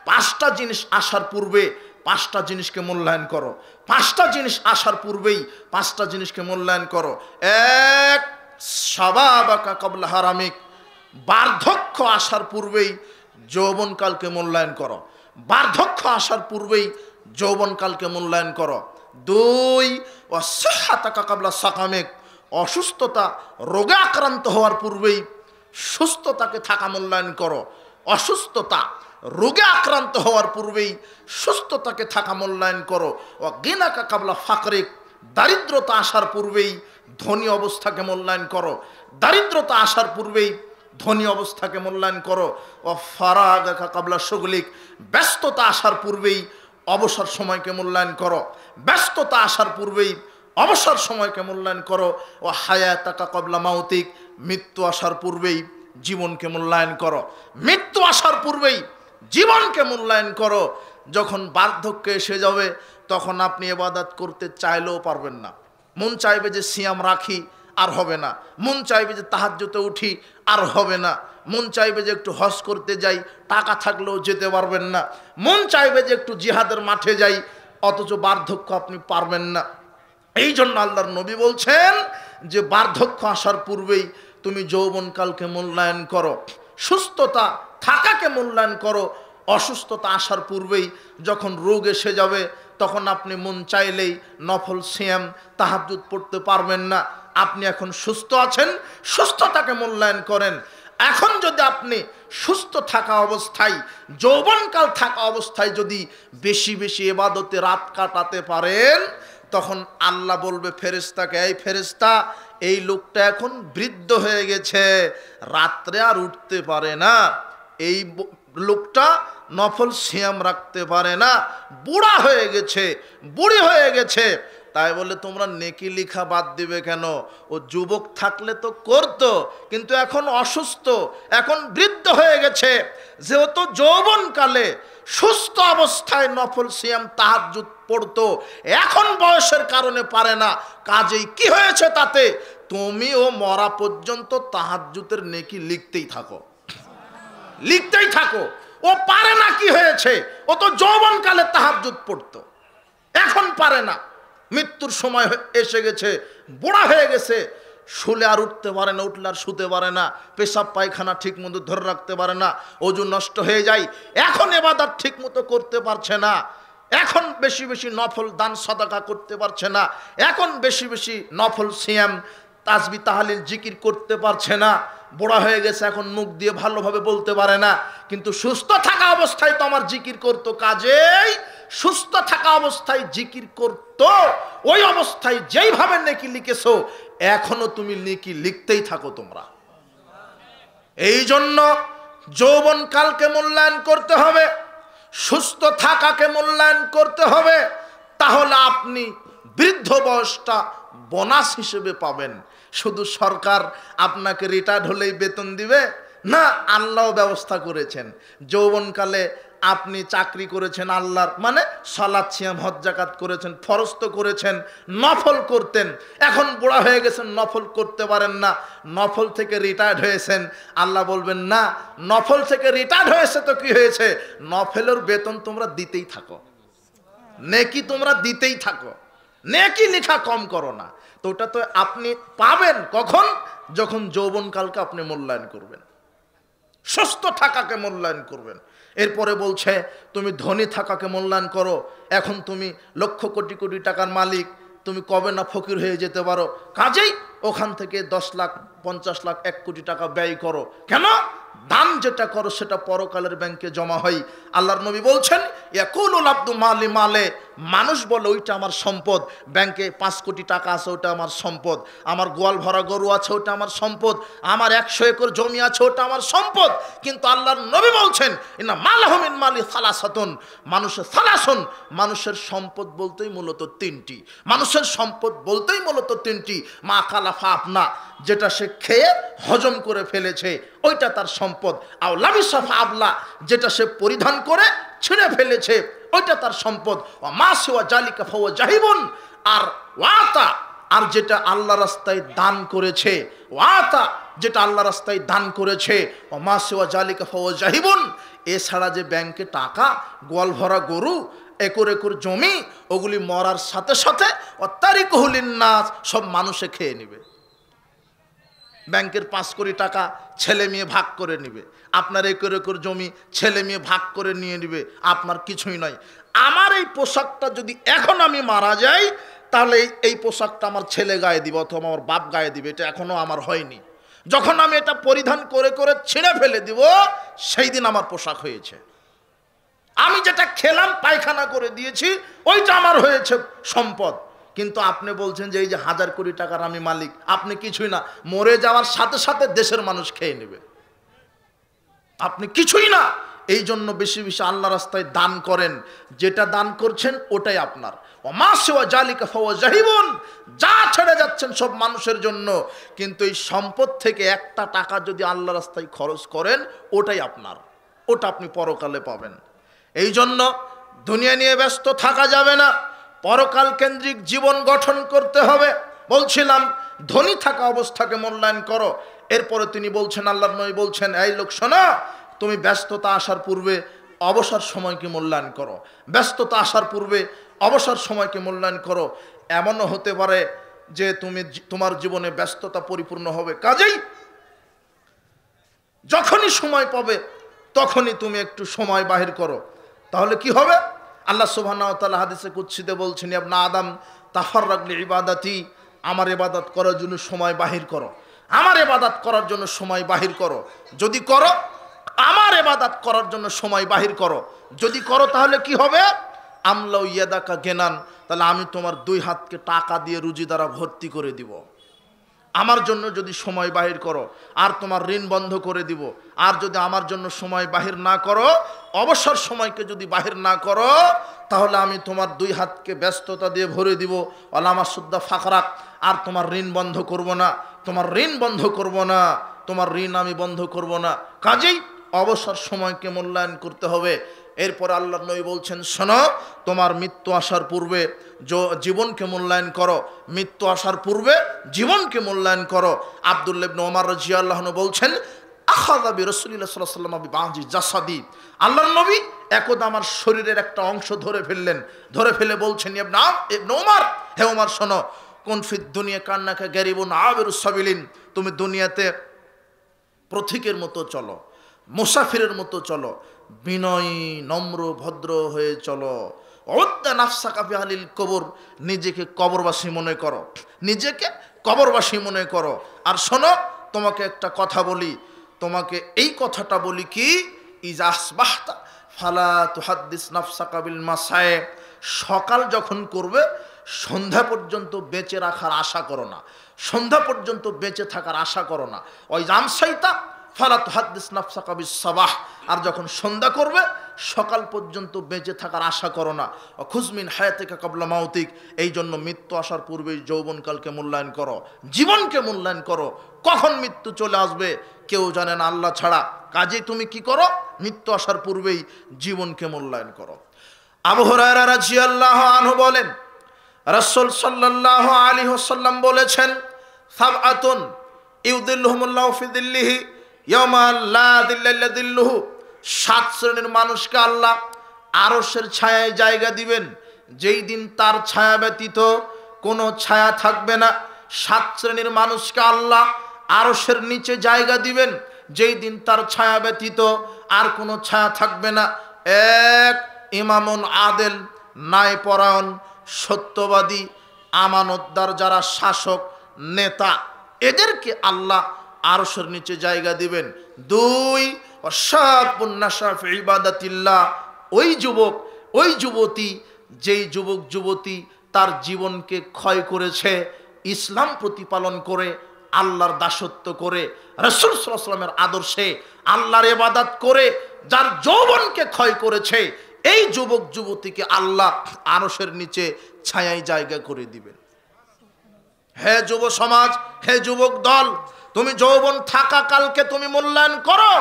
5টা জিনিস আসার পূর্বে 5টা জিনিসকে মূল্যায়ন করো। 5টা জিনিস আসার পূর্বেই 5টা জিনিসকে মূল্যায়ন করো। এক, শাবাবাকা ক্বাবলা হারামিক, বার্ধক্য আসার পূর্বেই যৌবনকালকে মূল্যায়ন করো। বার্ধক্য আসার পূর্বেই যৌবনকালকে মূল্যায়ন করো। 2, ওয়াসিহ্হাতাকা ক্বাবলা সাকামিক, অসুস্থতা রোগে আক্রান্ত হওয়ার পূর্বেই সুস্থতাকে থাকা মূল্যায়ন করো। অসুস্থতা রোগে আক্রান্ত হওয়ার পূর্বেই সুস্থতাকে থাকা মূল্যায়ন করো। ও গিনাকা ক্বাবলা ফাকরিক, দারিদ্রতা আসার পূর্বেই ধনী অবস্থাকে মূল্যায়ন করো। দারিদ্রতা আসার পূর্বেই ধনী অবস্থাকে মূল্যায়ন করো। ও ফারাগাকা ক্বাবলা শুগলিক, ব্যস্ততা আসার পূর্বেই অবসর সময়কে মূল্যায়ন করো। ব্যস্ততা আসার পূর্বেই অবসর সময়কে মূল্যায়ন করো। ও হায়াতাকা ক্বাবলা মাউতিক, মৃত্যু আসার পূর্বেই জীবনকে মূল্যায়ন করো। মৃত্যু আসার পূর্বেই জীবনকে মূল্যায়ন করো। যখন বার্ধক্য এসে যাবে তখন আপনি ইবাদত করতে চাইলেও পারবেন না। মন চাইবে যে সিয়াম রাখি, আর হবে না। মন চাইবে যে তাহাজ্জুদে উঠি, আর হবে না। মন চাইবে যে একটু হজ করতে যাই, টাকা থাকলেও যেতে পারবেন না। মন চাইবে যে একটু জিহাদের মাঠে যাই, অথচ বার্ধক্য আপনি পারবেন না। এই জন্য আল্লাহর নবী বলছেন যে বার্ধক্য আসার পূর্বেই তুমি যৌবনকালকে মূল্যায়ন করো, সুস্থতা থাকাকে মূল্যায়ন করো। অসুস্থতা আসার পূর্বেই যখন রোগ এসে যাবে তখন আপনি মন চাইলেই নফল সিয়াম তাহাজ্জুদ পড়তে পারবেন না। আপনি এখন সুস্থ আছেন, সুস্থতাকে মূল্যায়ন করেন। এখন যদি আপনি সুস্থ থাকা অবস্থায়, যৌবনকাল থাকা অবস্থায় যদি বেশি বেশি ইবাদতে রাত কাটাতে পারেন, তখন আল্লাহ বলবে ফেরেশতাকে, এই ফেরেশতা, এই লোকটা এখন বৃদ্ধ হয়ে গেছে, রাত্রে আর উঠতে পারে না, এই লোকটা নফল সিয়াম রাখতে পারে না, বুড়া হয়ে গেছে, বুড়ি হয়ে গেছে। তাই বলে তোমরা নেকি লিখা বাদ দিবে কেন? ও যুবক থাকলে তো করতো, কিন্তু এখন অসুস্থ, এখন বৃদ্ধ হয়ে গেছে। যেহেতু যৌবনকালে সুস্থ অবস্থায় নফল সিয়াম তাহাজ্জুদ পড়তো, এখন বয়সের কারণে পারে না, কাজেই কি হয়েছে তাতে? তুমিও মরা পর্যন্ত তাহাজ্জুদের নেকি লিখতেই থাকো, লিখতেই থাকো। ও পারে না, কি হয়েছে? ও তো যৌবনকালে তাহাজ্জুদ পড়তো, এখন পারে না, মৃত্যুর সময় এসে গেছে, বুড়া হয়ে গেছে, শুলে আর উঠতে পারে না, উঠলে আর শুতে পারে না, পেশাব পায়খানা ঠিক মতো ধরে রাখতে পারে না, ওজন নষ্ট হয়ে যায়, এখন ইবাদত ঠিক মতো করতে পারছে না, এখন বেশি বেশি নফল দান সাদাকা করতে পারছে না, এখন বেশি বেশি নফল সিয়াম তাসবিহ তাহলিল জিকির করতে পারছে না, বুড়া হয়ে গেছে, এখন মুখ দিয়ে ভালোভাবে বলতে পারে না। কিন্তু সুস্থ থাকা অবস্থায় তো আমার জিকির করতো, কাজেই সুস্থ থাকা অবস্থায় জিকির করতো, ওই অবস্থায় যেইভাবে নেকি লিখেছো এখনো তুমি নেকি লিখতেই থাকো তোমরা। এই জন্য যৌবনকালকে মূল্যায়ন করতে হবে, সুস্থ থাকাকে মূল্যায়ন করতে হবে, তাহলে আপনি বৃদ্ধ বয়সটা বোনাস হিসেবে পাবেন। শুধু সরকার আপনাকে রিটায়ার্ড হলেই বেতন দিবে না, আল্লাহ ব্যবস্থা করেছেন। যৌবনকালে আপনি চাকরি করেছেন আল্লাহর, মানে সালাত সিয়াম হজ যাকাত করেছেন, ফরজ তো করেছেন, নফল করতেন, এখন বুড়া হয়ে গেছেন, নফল করতে পারেন না, নফল থেকে রিটায়ার্ড হয়েছেন। আল্লাহ বলবেন না, নফল থেকে রিটায়ার্ড হয়েছে তো কি হয়েছে, নফলের বেতন তোমরা দিতেই থাকো, নেকি তোমরা দিতেই থাকো, নেকি লেখা কম করো না। তো ওটা তো আপনি পাবেন কখন? যখন যৌবনকালকে আপনি মূল্যায়ন করবেন, সুস্থ থাকাকে মূল্যায়ন করবেন। এরপরে বলছে তুমি ধনী থাকাকে মূল্যায়ন করো। এখন তুমি লক্ষ কোটি কোটি টাকার মালিক, তুমি কবে না ফকির হয়ে যেতে পারো, কাজেই ওখান থেকে 10 লাখ 50 লাখ 1 কোটি টাকা ব্যয় করো। কেন? দান যেটা করো সেটা পরকালের ব্যাংকে জমা হয়। আল্লাহর নবী বলছেন ইয়াকুলুল আব্দু মালি মালে, মানুষ বলে ওইটা আমার সম্পদ, ব্যাংকে 5 কোটি টাকা আছে ওটা আমার সম্পদ, আমার গোয়াল ভরা গরু আছে ওটা আমার সম্পদ, আমার 100 একর জমি আছে ওটা আমার সম্পদ। কিন্তু আল্লাহর নবী বলছেন ইন্না মালাহু মিন মালি সালাসাতুন, মানুষের সালাসুন, মানুষের সম্পদ বলতেই মূলত 3টি, মানুষের সম্পদ বলতেই মূলত 3টি। মা কালাফা আপনা, যেটা সে খেয়ে হজম করে ফেলেছে ওইটা তার সম্পদ। আও লাবিসাফা আবলা, যেটা সে পরিধান করে ছিঁড়ে ফেলেছে ওইটা তার সম্পদ। ও মা সিওয়া জালিকা ফাওয়া জাহিবুন, আর ওয়াতা, আর যেটা আল্লাহ রাস্তায় দান করেছে, ওয়াতা যেটা আল্লাহ রাস্তায় দান করেছে, ওমা সিওয়া জালিকা ফাহুয়া জাহিবুন, এছাড়া যে ব্যাংকে টাকা, গোয়াল ভরা গরু, একর একর জমি, ওগুলি মরার সাথে সাথে অত্যারিকুহু লিন্নাস, সব মানুষে খেয়ে নেবে। ব্যাংকের 5 কোটি টাকা ছেলে মেয়ে ভাগ করে নিবে, আপনার একর একর জমি ছেলে মেয়ে ভাগ করে নিয়ে নিবে, আপনার কিছুই নয়। আমার এই পোশাকটা যদি এখন আমি মারা যাই, তাহলে এই পোশাকটা আমার ছেলে গায়ে দিবে অথবা আমার বাপ গায়ে দিবে, এটা এখনো আমার হয়নি। যখন আমি এটা পরিধান করে করে ছিঁড়ে ফেলে দিব, সেই দিন আমার পোশাক হয়েছে। আমি যেটা খেলাম, পায়খানা করে দিয়েছি, ওইটা আমার হয়েছে সম্পদ। কিন্তু আপনি বলছেন যে এই যে 1000 কোটি টাকার আমি মালিক, আপনি কিছুই না, মরে যাওয়ার সাথে সাথে দেশের মানুষ খেয়ে নেবে, আপনি কিছুই না। এই জন্য বেশি বেশি আল্লাহ রাস্তায় দান করেন, যেটা দান করছেন ওটাই আপনার। ওমা সিওয়া জালিকা ফাহুয়া জাহিবুন, যা ছেড়ে যাচ্ছেন সব মানুষের জন্য, কিন্তু এই সম্পদ থেকে একটা টাকা যদি আল্লাহ রাস্তায় খরচ করেন, ওটাই আপনার, ওটা আপনি পরকালে পাবেন। এই জন্য দুনিয়া নিয়ে ব্যস্ত থাকা যাবে না, পরকাল কেন্দ্রিক জীবন গঠন করতে হবে। বলছিলাম ধনী থাকা অবস্থাকে মূল্যায়ন করো। এরপরে তিনি বলছেন, আল্লাহর নবী বলছেন, এই লোক শোনো, তুমি ব্যস্ততা আসার পূর্বে অবসর সময়কে মূল্যায়ন করো, ব্যস্ততা আসার পূর্বে অবসর সময়কে মূল্যায়ন করো। এমনও হতে পারে যে তোমার জীবনে ব্যস্ততা পরিপূর্ণ হবে, কাজেই যখনই সময় পাবে তখনই তুমি একটু সময় বাহির করো। তাহলে কি হবে? আল্লাহ সুবহানাহু ওয়া তাআলা হাদিসে কুদসিতে বলছেন, ইবনা আদম তাফাররাগ লিইবাদাতি, আমার ইবাদত করার জন্য সময় বাহির করো, আমার ইবাদত করার জন্য সময় বাহির করো। যদি করো, আমার ইবাদত করার জন্য সময় বাহির করো, যদি করো তাহলে কি হবে? আমলাউ ইয়াদাকা গেনান, তাহলে আমি তোমার 2 হাতকে টাকা দিয়ে রুজি দ্বারা ভর্তি করে দিব। আমার জন্য যদি সময় বাহির করো, আর তোমার ঋণ বন্ধ করে দিব। আর যদি আমার জন্য সময় বাহির না করো, অবসর সময়কে যদি বাহির না করো, তাহলে আমি তোমার 2 হাতকে ব্যস্ততা দিয়ে ভরে দিব। আলামা সুদ্দা ফাকরাক, আর তোমার ঋণ বন্ধ করব না, তোমার ঋণ বন্ধ করব না, তোমার ঋণ আমি বন্ধ করব না। কাজেই অবসর সময়কে মূল্যায়ন করতে হবে। এরপর আল্লাহর নবী বলছেন, শোনো, তোমার মৃত্যু আসার পূর্বে জীবনকে মূল্যায়ন করো, মৃত্যু আসার পূর্বে জীবনকে মূল্যায়ন করো। আব্দুল্লাহ ইবনে ওমর রাদিয়াল্লাহু আনহু বলছেন, আখাযা বিরাসূলিল্লাহ সাল্লাল্লাহু আলাইহি ওয়াসাল্লাম বিবাজি জাসাদি, আল্লাহর নবী একদা আমার শরীরের একটা অংশ ধরে ফেললেন, ধরে ফেলে বলছেন, ইবনে ওমর, হে ওমর শোনো, কুন ফিদ দুনিয়া কান্নাকা গারিবুন আবিরুস সাবিলিন, তুমি দুনিয়াতে পথিকের মতো চলো, মুসাফিরের মতো চলো, বিনয়ী নম্র ভদ্র হয়ে চলো। উদ্দা নাফসাকা ফি আহলিল কবর, নিজেকে কবরবাসী মনে করো, নিজেকে কবরবাসী মনে করো। আর শোনো, তোমাকে একটা কথা বলি, তোমাকে এই কথাটা বলি কি, ইজা আসবাহতা ফালা তুহাদ্দিস নাফসাকা বিল মাসায়ে, সকাল যখন করবে সন্ধ্যা পর্যন্ত বেঁচে রাখার আশা করো না, সন্ধ্যা পর্যন্ত বেঁচে থাকার আশা করো না। ওই জামসাইতা ফালা তুহাদ্দিস নাফসাকা বিস সাবাহ, আর যখন সন্ধ্যা করবে সকাল পর্যন্ত বেঁচে থাকার আশা করো না। খুজমিন হায়াতিকা কাবলা মাউতিক, এই জন্য মৃত্যু আসার পূর্বেই যৌবনকালকে মূল্যায়ন করো, জীবনকে মূল্যায়ন করো। কখন মৃত্যু চলে আসবে কেউ জানে না আল্লাহ ছাড়া। কাজেই তুমি কি করো? মৃত্যু আসার পূর্বেই জীবনকে মূল্যায়ন করো। আবু হুরায়রা রাদিয়াল্লাহু আনহু বলেন, রাসূল সাল্লাল্লাহু আলাইহি ওয়াসাল্লাম বলেছেন, সাবআতুন ইউদিল্লুহুমুল্লাহু ফি দিল্লিহি ইয়াওমা লা দিল্লা ইল্লা দিল্লুহু, 7 শ্রেণীর মানুষকে আল্লাহ আরশের ছায়ায় জায়গা দিবেন, যেই দিন তার ছায়া ব্যতীত কোনো ছায়া থাকবে না। 7 শ্রেণীর মানুষকে আল্লাহ আরশের নিচে জায়গা দিবেন, যেই দিন তার ছায়া ব্যতীত আর কোনো ছায়া থাকবে না। 1, ইমামুন আদেল, ন্যায়পরায়ণ, সত্যবাদী, আমানতদার যারা শাসক নেতা, এদেরকে আল্লাহ আরশের নিচে জায়গা দিবেন। 2, ওয়াশাবুন নাশা ফি ইবাদাতিল্লাহ, ওই যুবক ওই যুবতী, যেই যুবক যুবতী তার জীবনকে ক্ষয় করেছে ইসলাম প্রতিপালন করে, আল্লাহর দাসত্ব করে, রাসূল সাল্লাল্লাহু আলাইহি ওয়াসাল্লামের আদর্শে আল্লাহর ইবাদত করে যার যৌবনকে ক্ষয় করেছে, এই যুবক যুবতীকে আল্লাহ আরশের নিচে ছায়ায় জায়গা করে দিবেন। হে যুব সমাজ, হে যুবক দল, তুমি যৌবন থাকা কালকে তুমি মূল্যায়ন করো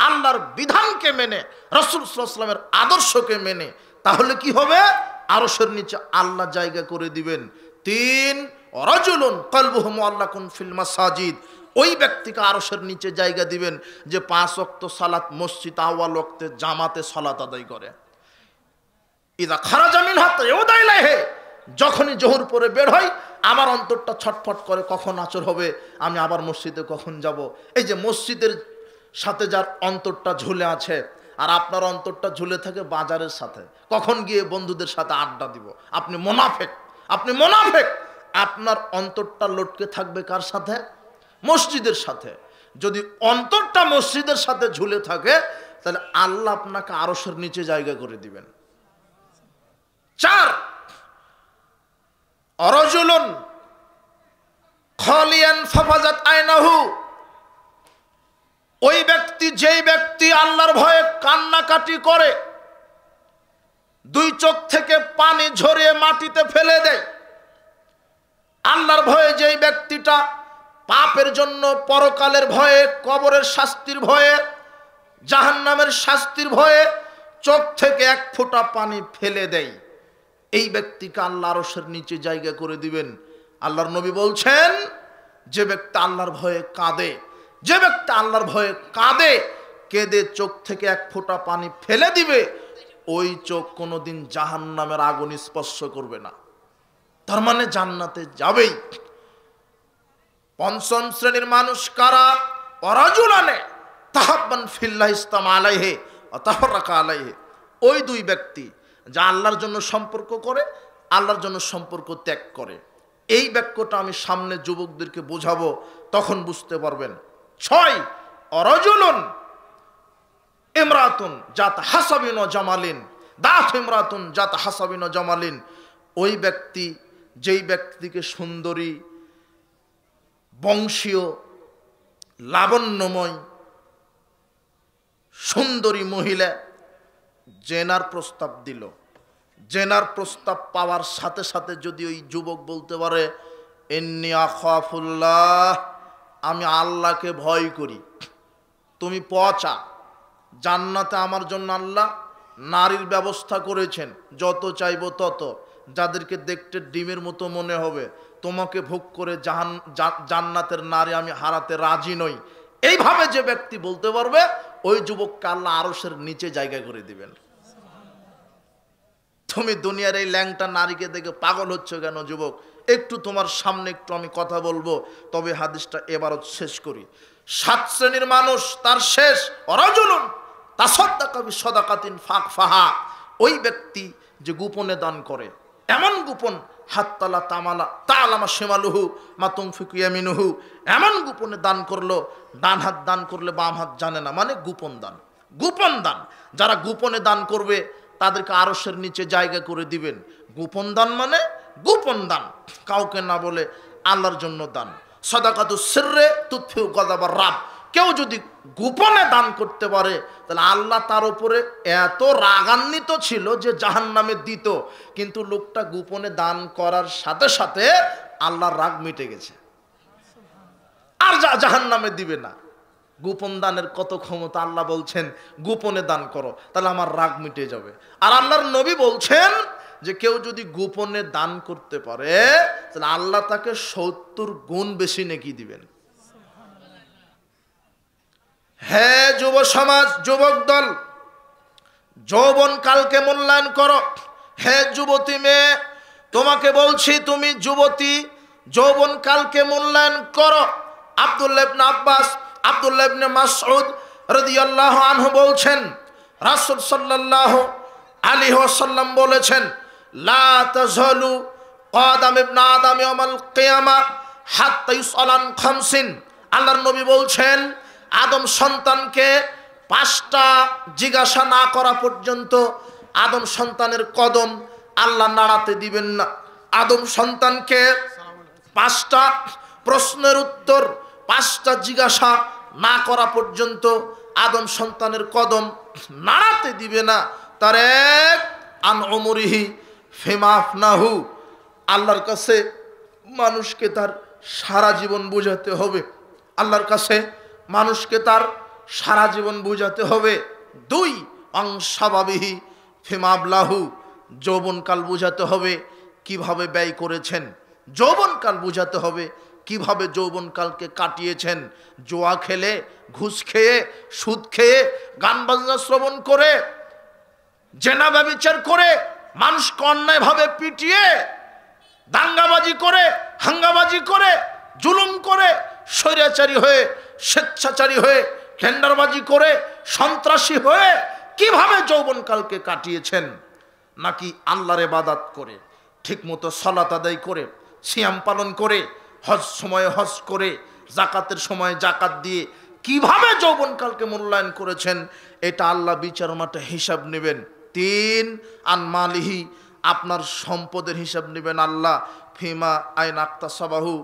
আল্লাহর বিধানকে মেনে, রাসূল সাল্লাল্লাহু আলাইহি ওয়াসাল্লামের আদর্শকে মেনে, তাহলে কি হবে? আরশের নিচে আল্লাহ জায়গা করে দিবেন। 3, রাজুলুন কলবুহু মুআল্লাকুন ফিল মাসাজিদ, ওই ব্যক্তিকে আরশের নিচে জায়গা দিবেন যে 5 ওয়াক্ত সালাত মসজিদ আউয়াল ওয়াক্তে জামাতে সালাত আদায় করে। ইদা খারাজা মিনহা তায়ুদাইলাহে, যখনই জোহর পরে বের হয় আমার অন্তরটা ছটফট করে, কখন আসর হবে, আমি আবার মসজিদে কখন যাব। এই যে মসজিদের সাথে যার অন্তরটা ঝুলে আছে, আর আপনার অন্তরটা ঝুলে থাকে বাজারের সাথে, কখন গিয়ে বন্ধুদের সাথে আড্ডা দিব। আপনি মুনাফিক, আপনি মুনাফিক। আপনার অন্তরটা লটকে থাকবে কার সাথে? মসজিদের সাথে। যদি অন্তরটা মসজিদের সাথে ঝুলে থাকে তাহলে আল্লাহ আপনাকে আরশের নিচে জায়গা করে দিবেন। 4 অরজুলুন খালিয়ান ফাফাজাত আইনাহু, ওই ব্যক্তি, যেই ব্যক্তি আল্লাহর ভয়ে কান্নাকাটি করে, 2 চোখ থেকে পানি ঝরিয়ে মাটিতে ফেলে দেয়। আল্লাহর ভয়ে যেই ব্যক্তিটা পাপের জন্য, পরকালের ভয়ে, কবরের শাস্তির ভয়ে, জাহান্নামের শাস্তির ভয়ে চোখ থেকে 1 ফোঁটা পানি ফেলে দেয়, এই ব্যক্তিকে আল্লাহ আরশের নিচে জায়গা করে দিবেন। আল্লাহর নবী বলছেন, যে ব্যক্তি আল্লাহর ভয়ে কাঁদে, যে ব্যক্তি আল্লাহর ভয়ে কাঁদে, কেঁদে চোখ থেকে 1 ফোঁটা পানি ফেলে দিবে, ওই চোখ কোনোদিন জাহান্নামের আগুন স্পর্শ করবে না, তার মানে জান্নাতে যাবেই। 5ম শ্রেণীর মানুষ কারা? ওয়ারাজুলানে তাহাব্বান ফিল্লাহ ইসতামা আলাইহি ওয়া তাফাররাকা আলাইহি, ওই 2 ব্যক্তি যা আল্লাহর জন্য সম্পর্ক করে, আল্লাহর জন্য সম্পর্ক ত্যাগ করে। এই বাক্যটা আমি সামনে যুবকদেরকে বোঝাবো, তখন বুঝতে পারবেন। 6 অরজুলুন ইমরাতুন জাত হাসাবিন ওয়া জামালিন, দাত ইমরাতুন জাত হাসাবিন ওয়া জামালিন, ওই ব্যক্তি, যেই ব্যক্তিকে সুন্দরী, বংশীয়, লাবণ্যময়, সুন্দরী মহিলা জেনার প্রস্তাব দিল, জেনার প্রস্তাব পাওয়ার সাথে সাথে যদি ওই যুবক বলতে পারে ইন্নী আখাফুল্লাহ, আমি আল্লাহকে ভয় করি, তুমি পচা, জান্নাতে আমার জন্য আল্লাহ নারীর ব্যবস্থা করেছেন, যত চাইবো তত, যাদেরকে দেখতে ডিমের মতো মনে হবে, তোমাকে ভোগ করে জান্নাতের নারী আমি হারাতে রাজি নই, এইভাবে যে ব্যক্তি বলতে পারবে, ওই যুবককে আল্লাহ আরশের নিচে জায়গা করে দিবেন। তুমি দুনিয়ার এই ল্যাংটা নারীকে দেখে পাগল হচ্ছ কেন যুবক? একটু তোমার সামনে একটু আমি কথা বলবো, তবে হাদিসটা এবারও শেষ করি। 7 শ্রেণীর মানুষ, তার শেষ অরাজুলুন তাসাদ্দাকা বিসাদাকাতিন ফাকফাহা, ওই ব্যক্তি যে গোপনে দান করে, এমন গোপন, হাত্তালা তামালা তালামা শিমালুহু মা তুনফিকু ইয়ামিনুহু, এমন গোপনে দান করলো, ডান হাত দান করলে বাম হাত জানে না, মানে গোপন দান। গোপন দান, যারা গোপনে দান করবে তাদেরকে আরশের নিচে জায়গা করে দিবেন। গোপন দান মানে গোপন দান, কাউকে না বলে আল্লাহর জন্য দান। সাদাকাতু সিররে তুতফিউ গাযাবার রাব, কেউ যদি গোপনে দান করতে পারে তাহলে আল্লাহ তার উপরে এত রাগান্বিত ছিল যে জাহান্নামে দিত, কিন্তু লোকটা গোপনে দান করার সাথে সাথে আল্লাহর রাগ মিটে গেছে, আর জাহান্নামে দিবে না। গোপন দানের কত ক্ষমতা! আল্লাহ বলছেন গোপনে দান করো, তাহলে আমার রাগ মিটে যাবে। আর আল্লাহর নবী বলছেন যে কেউ যদি গোপনে দান করতে পারে তাহলে আল্লাহ তাকে 70 গুণ বেশি নেকি দিবেন। হে যুব সমাজ, যুবক দল, যৌবন কালকে মূল্যায়ন করো। হে যুবতী মেয়ে, তোমাকে বলছি, তুমি যুবতী, যৌবন কালকে মূল্যায়ন করো। আব্দুল্লাহ ইবনে আব্বাস, আব্দুল্লাহ ইবনে মাসউদ রাদিয়াল্লাহু আনহু বলছেন, রাসূল সাল্লাল্লাহু আলাইহি ওয়াসাল্লাম বলেছেন, লা তাযালু কাদাম ইবনে আদম ইয়াউমাল কিয়ামা হাত্তা ইউসআলান খামসিন। আল্লাহর নবী বলছেন, আদম সন্তানকে 5টা জিজ্ঞাসা না করা পর্যন্ত আদম সন্তানের কদম আল্লাহ নাড়াতে দিবেন না। আদম সন্তানকে 5টা প্রশ্নের উত্তর, 5টা জিজ্ঞাসা না করা পর্যন্ত আদম সন্তানের কদম নাড়াতে দিবে না। তার এক আন উমরিহি ফিমা আফনাহু, আল্লাহর কাছে মানুষকে তার সারা জীবন বোঝাতে হবে, আল্লাহর কাছে মানুষকে তার সারা জীবন বোঝাতে হবে। 2 অংশাবাবিহি ফিমাবলাহু, যৌবনকাল বোঝাতে হবে কিভাবে ব্যয় করেছেন, যৌবনকাল বোঝাতে হবে কিভাবে যৌবনকালকে কাটিয়েছেন। জুয়া খেলে, ঘুষ খেয়ে, সুদ খেয়ে, গান বাজনা শ্রবণ করে, জেনা ব্যভিচার করে, মানুষকে অন্যায়ভাবে পিটিয়ে, দাঙ্গাবাজি করে, হাঙ্গাবাজি করে, জুলুম করে, স্বৈরাচারী হয়ে, স্বেচ্ছাচারী হয়ে, টেন্ডারবাজি করে, সন্ত্রাসী হয়ে কিভাবে যৌবনকালকে কাটিয়েছেন। নাকি আল্লাহর ইবাদত করে, ঠিকমতো সালাত আদায় করে, সিয়াম পালন করে, হজ সময়ে হজ করে, জাকাতের সময় জাকাত দিয়ে কিভাবে যৌবনকালকে মূল্যায়ন করেছেন, এটা আল্লাহ বিচার মাঠে হিসাব নেবেন। 3 আন মালিহি, আপনার সম্পদের হিসাব নেবেন আল্লাহ। ফিমা আইন আক্তা সাবাহু,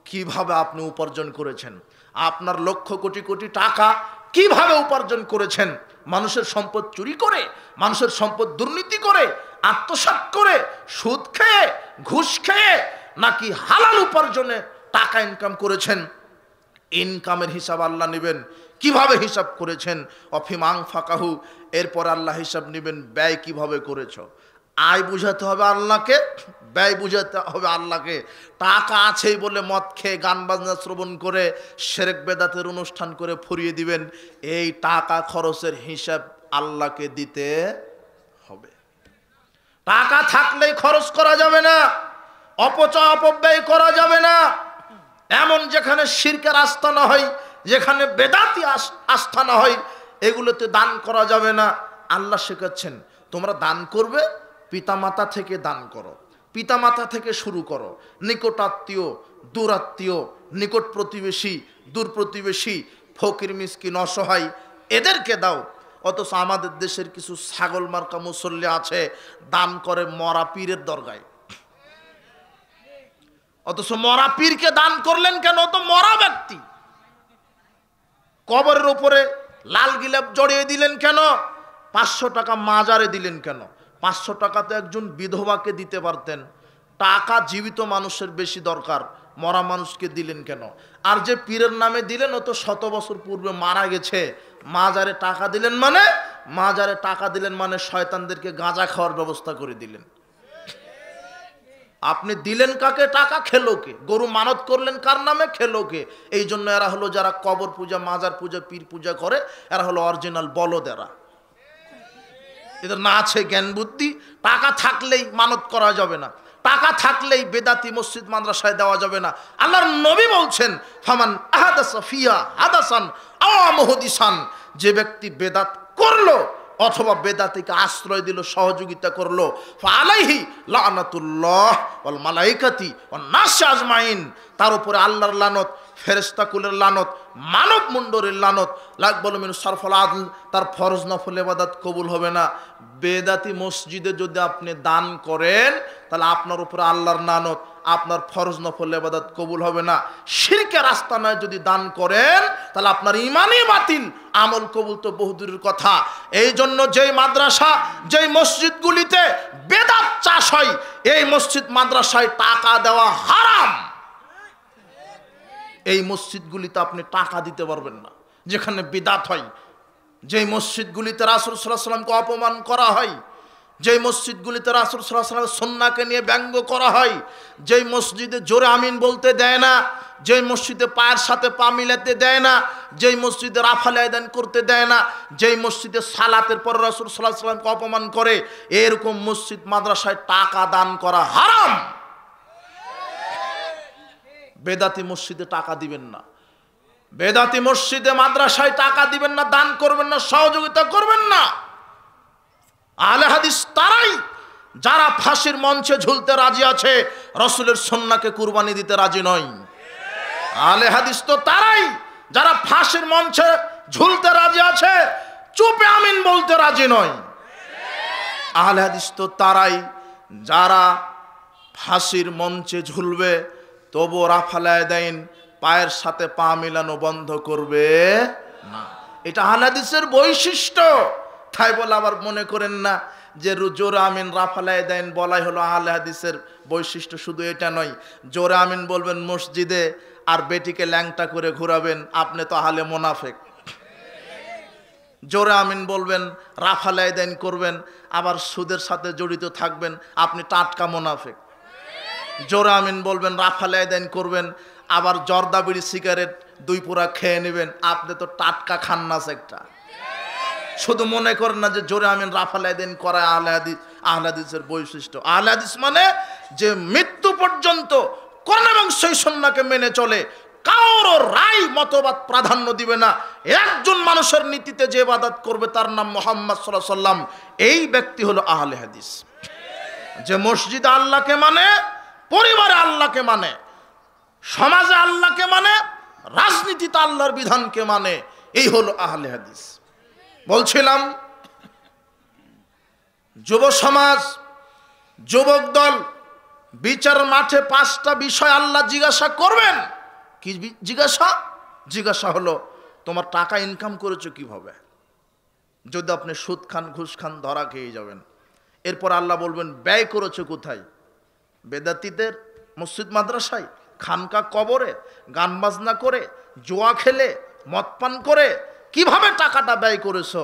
কিভাবে আপনি উপার্জন করেছেন। আপনার লক্ষ কোটি কোটি টাকা কিভাবে উপার্জন করেছেন। মানুষের সম্পদ চুরি করে, মানুষের সম্পদ দুর্নীতি করে, আত্মসাৎ করে, সুদ খেয়ে, ঘুষ খেয়ে, নাকি হালাল উপার্জনে টাকা ইনকাম করেছেন। ইনকামের হিসাব আল্লাহ নেবেন, কিভাবে হিসাব করেছেন। অফিমাং ফাকাহু, এরপর আল্লাহ হিসাব নেবেন ব্যয় কিভাবে করেছ। আয় বুঝাতে হবে আল্লাহকে, ব্যয় বুঝাতে হবে আল্লাহকে। টাকা আছেই বলে মদ খেয়ে, গান বাজনা শ্রবণ করে, শিরক বেদাতের অনুষ্ঠান করে ফুরিয়ে দিবেন, এই টাকা খরচের হিসাব আল্লাহকে দিতে হবে। টাকা থাকলেই খরচ করা যাবে না, অপচয় অপব্যয় করা যাবে না। এমন যেখানে শিরকের আস্থানা হয়, যেখানে বেদাতি আস্থানা হয়, এগুলোতে দান করা যাবে না। আল্লাহ শেখাচ্ছেন তোমরা দান করবে, পিতামাতা থেকে দান করো, পিতামাতা থেকে শুরু করো, নিকটাত্মীয়, দূরাত্মীয়, নিকট প্রতিবেশী, দূর প্রতিবেশী, ফকির মিসকিন অসহায়, এদেরকে দাও। অথচ আমাদের দেশের কিছু ছাগল মার্কা মুসল্লি আছে, দান করে মরা পীরের দরগায়। অথচ মরা পীরকে দান করলেন কেন? তো মরা ব্যক্তি। কবরের উপরে লাল গিলাপ জড়িয়ে দিলেন কেন? 500 টাকা মাজারে দিলেন কেন? 500 টাকা তো একজন বিধবাকে দিতে পারতেন। টাকা জীবিত মানুষের বেশি দরকার, মরা মানুষকে দিলেন কেন? আর যে পীরের নামে দিলেন ও তো 100 বছর পূর্বে মারা গেছে। মাজারে টাকা দিলেন মানে, মাজারে টাকা দিলেন মানে শয়তানদেরকে গাঁজা খাওয়ার ব্যবস্থা করে দিলেন। আপনি দিলেন কাকে টাকা, খেলো কে? গরু মানত করলেন কার নামে, খেলো কে? এই জন্য এরা হলো যারা কবর পূজা, মাজার পূজা, পীর পূজা করে, এরা হলো অরিজিনাল বলদেরা। এদের না আছে জ্ঞান বুদ্ধি। টাকা থাকলেই মানত করা যাবে না, টাকা থাকলেই বেদাতি মসজিদ মাদ্রাসায় দেওয়া যাবে না। আল্লাহর নবী বলছেন ফামান আহাদাসা ফিয়া হাদাসান আও মুহদিসান, যে ব্যক্তি বেদাত করলো অথবা বেদাতিকে আশ্রয় দিল, সহযোগিতা করলো, ফালাইহি লানাতুল্লাহ ওয়াল মালাইকাতি ওয়ান নাস আজমাইন, তার উপরে আল্লাহর লানত, ফেরেশতা কুলের লানত, মানব মুন্ডরের লানত। লাকবালু মিন সারফুল আদল, তার ফরজ নফল ইবাদত কবুল হবে না। বেদাতি মসজিদে যদি আপনি দান করেন তাহলে আপনার উপরে আল্লাহর লানত, আপনার ফরজ নফল ইবাদত কবুল হবে না। শিরকের আস্তানায় যদি দান করেন তাহলে আপনার ঈমানই বাতিল, আমল কবুল তো বহুদূরের কথা। এই জন্য যেই মাদ্রাসা, যেই মসজিদগুলিতে বেদাত চাষ হয়, এই মসজিদ মাদ্রাসায় টাকা দেওয়া হারাম। এই মসজিদগুলিতে আপনি টাকা দিতে পারবেন না যেখানে বিদাত হয়। যেই মসজিদগুলিতে রাসূল সাল্লাল্লাহু আলাইহি ওয়াসাল্লামকে অপমান করা হয়, যেই মসজিদগুলিতে রাসূল সাল্লাল্লাহু আলাইহি ওয়াসাল্লামের সুন্নাহকে নিয়ে ব্যঙ্গ করা হয়, যেই মসজিদে জোরে আমিন বলতে দেয় না, যেই মসজিদে পায়ের সাথে পা মিলাতে দেয় না, যেই মসজিদে রাফালে আদান করতে দেয় না, যেই মসজিদে সালাতের পর রাসূল সাল্লাল্লাহু আলাইহি ওয়াসাল্লামকে অপমান করে, এরকম মসজিদ মাদ্রাসায় টাকা দান করা হারাম। বেদাতি মসজিদে টাকা দিবেন না, বেদাতি মসজিদে মাদ্রাসায় টাকা দিবেন না, দান করবেন না, সহযোগিতা করবেন না। আহলে হাদিস তারাই যারা ফাঁসির মঞ্চে ঝুলতে রাজি আছে, রাসূলের সুন্নাহকে কুরবানি দিতে রাজি নয়। আহলে হাদিস তো তারাই যারা ফাঁসির মঞ্চে ঝুলতে রাজি আছে, চুপে আমিন বলতে রাজি নয়। আহলে হাদিস তো তারাই যারা ফাঁসির মঞ্চে ঝুলবে তবু রাফালায় দেন, পায়ের সাথে পা মিলানো বন্ধ করবে না। এটা আহলে হাদিসের বৈশিষ্ট্য। তাই বলে আবার মনে করেন না যে জোরে আমিন রাফালায় দেন বলাই হলো আহলে হাদিসের বৈশিষ্ট্য। শুধু এটা নয়, জোরে আমিন বলবেন মসজিদে আর বেটিকে ল্যাংটা করে ঘোরাবেন, আপনি তো আহলে মুনাফিক। জোরে আমিন বলবেন, রাফালায় দেন করবেন, আবার সুদের সাথে জড়িত থাকবেন, আপনি টাটকা মুনাফিক। জোরে আমিন বলবেন, রাফালায় দেন করবেন, আবার জর্দা বিড়ি সিগারেট 2 পুরা খেয়ে নেবেন। আপনি তো টাটকা খান না একটা। শুধু মনে করেন না যে জোরে আমিন রাফালাইদিন করায় আহলে হাদিস। আহলে হাদিসের বৈশিষ্ট্য, আহলে হাদিস মানে যে মৃত্যু পর্যন্ত কোরআন এবং সহিহ সুন্নাহকে মেনে চলে, কারোর রায় মতবাদ প্রাধান্য দিবে না। একজন মানুষের নীতিতে যে ইবাদত করবে তার নাম মুহাম্মদ সাল্লাল্লাহু আলাইহি ওয়াসাল্লাম। এই ব্যক্তি হলো আহলে হাদিস। যে মসজিদে আল্লাহকে মানে, পরিবারে আল্লাহকে মানে, সমাজে আল্লাহকে মানে, রাজনীতিতে আল্লাহর বিধানকে মানে, এই হলো আহলে হাদিস। বলছিলাম যুব সমাজ, যুবক দল, বিচার মাঠে 5টা বিষয় আল্লাহ জিজ্ঞাসা করবেন। কি জিজ্ঞাসা হলো তোমার টাকা ইনকাম করেছো কিভাবে। যদি আপনি সুদ খান, ঘুষ খান, ধরা খেয়ে যাবেন। এরপর আল্লাহ বলবেন ব্যয় করেছো কোথায়? বেদাতীদের মসজিদ মাদ্রাসায়, খানকা কবরে, গান বাজনা করে, জুয়া খেলে, মদ পান করে কিভাবে টাকাটা ব্যয় করেছো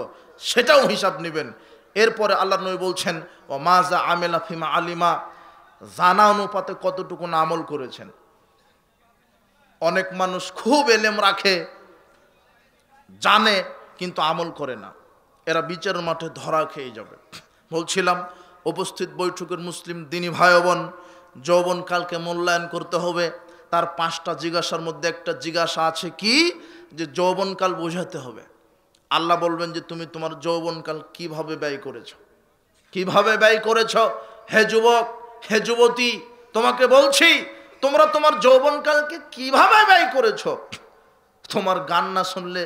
সেটাও হিসাব নেবেন। এরপরে আল্লাহ নবী বলছেন ও মাজা আমেলা ফিমা আলিমা, জানা অনুপাতে কতটুকু আমল করেছেন। অনেক মানুষ খুব এলেম রাখে, জানে, কিন্তু আমল করে না। এরা বিচারের মাঠে ধরা খেয়ে যাবে। বলছিলাম উপস্থিত বৈঠকের মুসলিম দিনী ভাই বোন, যৌবনকালকে মূল্যায়ন করতে হবে। তার 5টা জিজ্ঞাসার মধ্যে একটা জিজ্ঞাসা আছে কি, যে যৌবনকাল বোঝাতে হবে। আল্লাহ বলবেন যে তুমি তোমার যৌবনকাল কিভাবে ব্যয় করেছো, কিভাবে ব্যয় করেছো। হে যুবক, হে যুবতী, তোমাকে বলছি তোমরা তোমার যৌবনকালকে কিভাবে ব্যয় করেছো। তোমার গান না শুনলে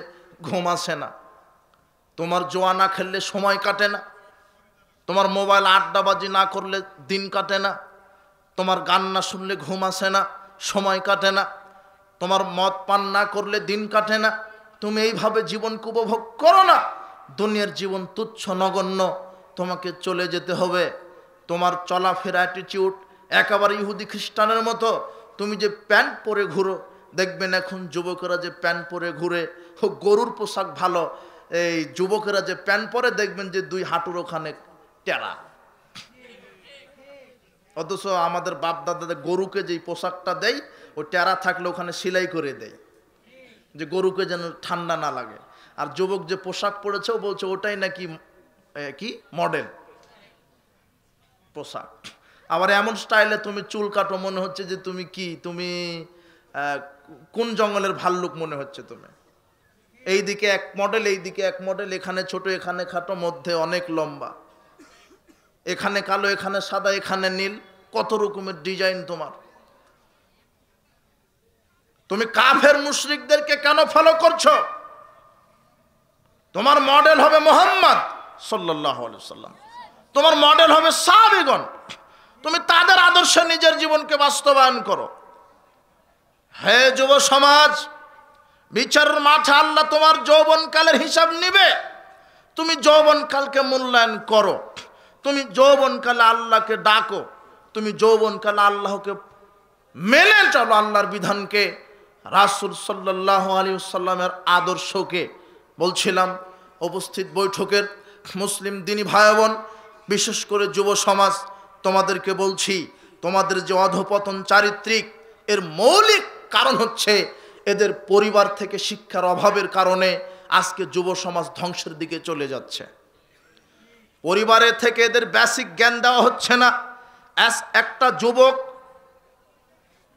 ঘুম আসে না, তোমার জোয়া না খেললে সময় কাটে না, তোমার মোবাইল আড্ডাবাজি না করলে দিন কাটে না, তোমার গান না শুনলে ঘুম আসে না, সময় কাটে না, তোমার মদ পান না করলে দিন কাটে না। তুমি এইভাবে জীবনকে উপভোগ করো না। দুনিয়ার জীবন তুচ্ছ নগণ্য, তোমাকে চলে যেতে হবে। তোমার চলাফেরা অ্যাটিটিউড একেবারে ইহুদি খ্রিস্টানের মতো। তুমি যে প্যান্ট পরে ঘুরো, দেখবেন এখন যুবকেরা যে প্যান্ট পরে ঘুরে, গরুর পোশাক ভালো, এই যুবকেরা যে প্যান্ট পরে দেখবেন যে 2 হাঁটুর ওখানে টেরা। অথচ আমাদের বাপ দাদাদের গরুকে যেই পোশাকটা দেয়, ও টেরা থাকলে ওখানে সেলাই করে দেয়, যে গরুকে যেন ঠান্ডা না লাগে। আর যুবক যে পোশাক পরেছে ও বলছে ওটাই নাকি কি মডেল পোশাক। আবার এমন স্টাইলে তুমি চুল কাটো, মনে হচ্ছে যে তুমি কি, তুমি কোন জঙ্গলের ভাল্লুক মনে হচ্ছে তুমি। এইদিকে এক মডেল, এইদিকে এক মডেল, এখানে ছোট, এখানে খাটো, মধ্যে অনেক লম্বা, এখানে কালো, এখানে সাদা, এখানে নীল, কত রকমের ডিজাইন তোমার। তুমি কাফের মুশরিকদেরকে কেন ফলো করছো? তোমার মডেল হবে মুহাম্মদ সাল্লাল্লাহু আলাইহি ওয়াসাল্লাম, তোমার মডেল হবে সাহাবীগণ। তুমি তাদের আদর্শে নিজের জীবনকে বাস্তবায়ন করো। হে যুব সমাজ, বিচারের মাঠে আল্লাহ তোমার যৌবনকালের হিসাব নিবে। তুমি যৌবনকালকে মূল্যায়ন করো, তুমি যৌবনকালে আল্লাহকে ডাকো, তুমি যৌবনকালে আল্লাহকে মেনে চলো, আল্লাহর বিধানকে, রাসূল সাল্লাল্লাহু আলাইহি ওয়াসাল্লামের আদর্শকে। বলছিলাম উপস্থিত বৈঠকের মুসলিম দিনী ভাই বোন, বিশেষ করে যুব সমাজ, তোমাদেরকে বলছি তোমাদের যে অধপতন চারিত্রিক, এর মৌলিক কারণ হচ্ছে এদের পরিবার থেকে শিক্ষার অভাবের কারণে আজকে যুব সমাজ ধ্বংসের দিকে চলে যাচ্ছে। পরিবারের থেকে এদের বেসিক জ্ঞান দেওয়া হচ্ছে না। একটা যুবক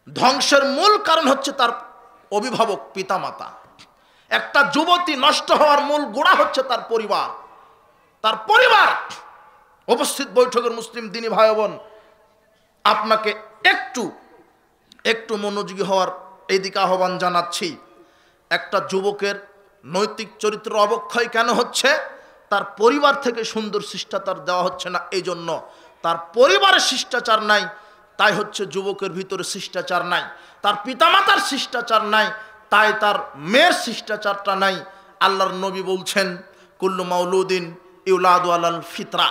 ধ্বংসের মূল কারণ হচ্ছে তার অভিভাবক, পিতামাতা। একটা যুবতী নষ্ট হওয়ার মূল গোড়া হচ্ছে তার পরিবার, তার পরিবার। উপস্থিত বৈঠকের মুসলিম দিনী ভাই বোন, আপনাকে একটু মনোযোগী হওয়ার এইদিকে আহ্বান জানাচ্ছি। একটা যুবকের নৈতিক চরিত্র অবক্ষয় কেন হচ্ছে? তার পরিবার থেকে সুন্দর শিষ্টাচার দেওয়া হচ্ছে না, এই জন্য। তার পরিবারের শিষ্টাচার নাই, তাই হচ্ছে যুবকের ভিতরে শিষ্টাচার নাই। তার পিতামাতার শিষ্টাচার নাই, তাই তার মেয়ের শিষ্টাচারটা নাই। আল্লাহর নবী বলছেন কুল্লু মাউলুদিন ইউলাদু আলাল ফিতরা,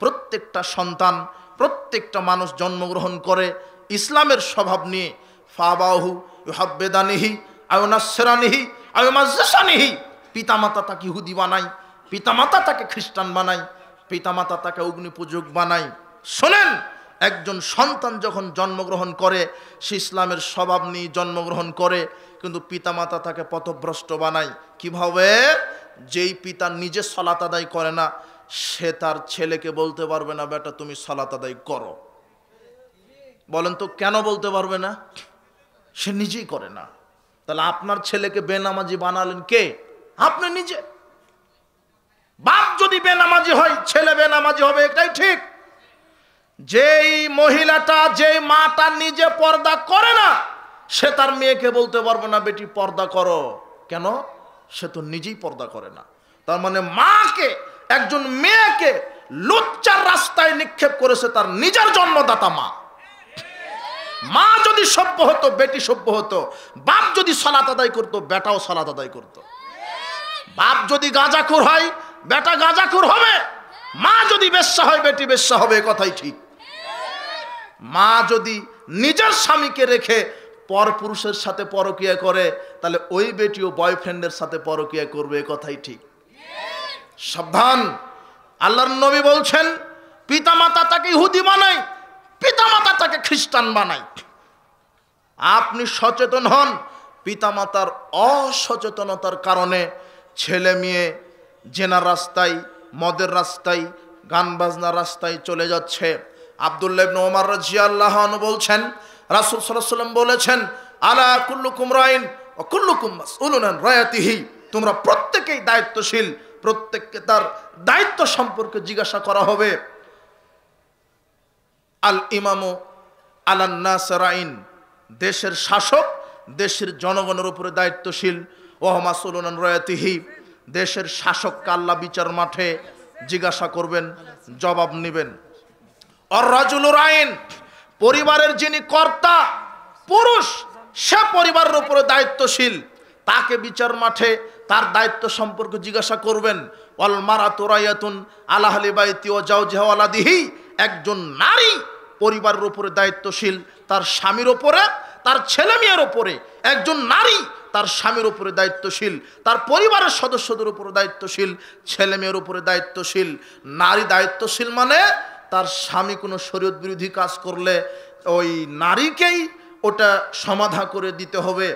প্রত্যেকটা সন্তান, প্রত্যেকটা মানুষ জন্মগ্রহণ করে ইসলামের স্বভাব নিয়ে। ফাবাহু ইউহাব্বিদানিহি আও নাসরানিহি আও মাজসানিহি, পিতামাতা তাকে ইহুদি বানায়, পিতামাতা তাকে খ্রিস্টান বানায়, পিতামাতা তাকে অগ্নিপূজক বানায়। শোনেন, একজন সন্তান যখন জন্মগ্রহণ করে সে ইসলামের স্বভাব নিয়ে জন্মগ্রহণ করে, কিন্তু পিতামাতা তাকে পথভ্রষ্ট বানায়। কিভাবে? যেই পিতা নিজে সালাত আদায় করে না, সে তার ছেলেকে বলতে পারবে না বেটা তুমি সালাত আদায় করো। বলেন তো কেন বলতে পারবে না? সে নিজেই করে না। তাহলে আপনার ছেলেকে বেনামাজি বানালেন কে? আপনি নিজে। বাপ যদি বেনামাজি হয়, ছেলে বেনামাজি হবে, এটাই ঠিক। যেই মহিলাটা, যেই মাটা নিজে পর্দা করে না, সে তার মেয়েকে বলতে পারবে না বেটি পর্দা করো। কেন? সে তো নিজেই পর্দা করে না। তার মানে মাকে, একজন মেয়েকে লুচ্চার রাস্তায় নিক্ষেপ করেছে তার নিজের জন্মদাতা মা। মা যদি সভ্য হতো, বেটি সভ্য হতো। বাপ যদি সালাত আদায় করতো, বেটাও সালাত আদায় করতো। বাপ যদি গাঁজাখোর হয়, বেটা গাঁজাখোর হবে। মা যদি বেশ্যা হয়, বেটি বেশ্যা হবে, কথাই ঠিক। মা যদি নিজের স্বামীকে রেখে পরপুরুষের সাথে পরকিয়া করে, তাহলে ওই বেটিও বয়ফ্রেন্ডের সাথে পরকিয়া করবে, কথাই ঠিক। সাবধান। আল্লাহর নবী বলছেন পিতামাতা তাকে ইহুদি বানায়, পিতামাতা তাকে খ্রিস্টান বানায়। আপনি সচেতন হন। পিতামাতার অসচেতনতার কারণে ছেলে মেয়ে জেনার রাস্তায়, মদের রাস্তায়, গান বাজনার রাস্তায় চলে যাচ্ছে। আব্দুল্লাহ ইবনে ওমর রাদিয়াল্লাহু আনহু বলছেন, রাসূল সাল্লাল্লাহু আলাইহি ওয়াসাল্লাম বলেছেন, আলা কুল্লুকুম রাইন ওয়া কুল্লুকুম মাসউলুন আন রায়াতিহি। তোমরা প্রত্যেকেই দায়িত্বশীল, প্রত্যেককে তার দায়িত্ব সম্পর্কে জিজ্ঞাসা করা হবে। আল ইমামু আলান নাস রাইন। দেশের শাসক দেশের জনগণের উপরে দায়িত্বশীল। ওয়া মাসউলুন আন রায়াতিহি। দেশের শাসককে আল্লাহ বিচার মাঠে জিজ্ঞাসা করবেন, জবাব নেবেন। আর রাজুলুর আইন। পরিবারের যিনি কর্তা পুরুষ, সে পরিবারের উপরে দায়িত্বশীল, তাকে বিচার মাঠে তার দায়িত্ব সম্পর্কে জিজ্ঞাসা করবেন। ওয়াল মারাতু রায়াতুন আলা আহলি বাইতি ওয়া জাওজিহা ওয়া ওয়ালাদিহি। একজন নারী পরিবারের উপরে দায়িত্বশীল, তার স্বামীর উপরে, তার ছেলে মেয়ের উপরে। একজন নারী তার স্বামীর উপরে দায়িত্বশীল, তার পরিবারের সদস্যদের উপরে দায়িত্বশীল, ছেলে মেয়ের উপরে দায়িত্বশীল। নারী দায়িত্বশীল মানে তার স্বামী কোনো শরীয়ত বিরোধী কাজ করলে ওই নারীকেই ওটা সমাধা করে দিতে হবে।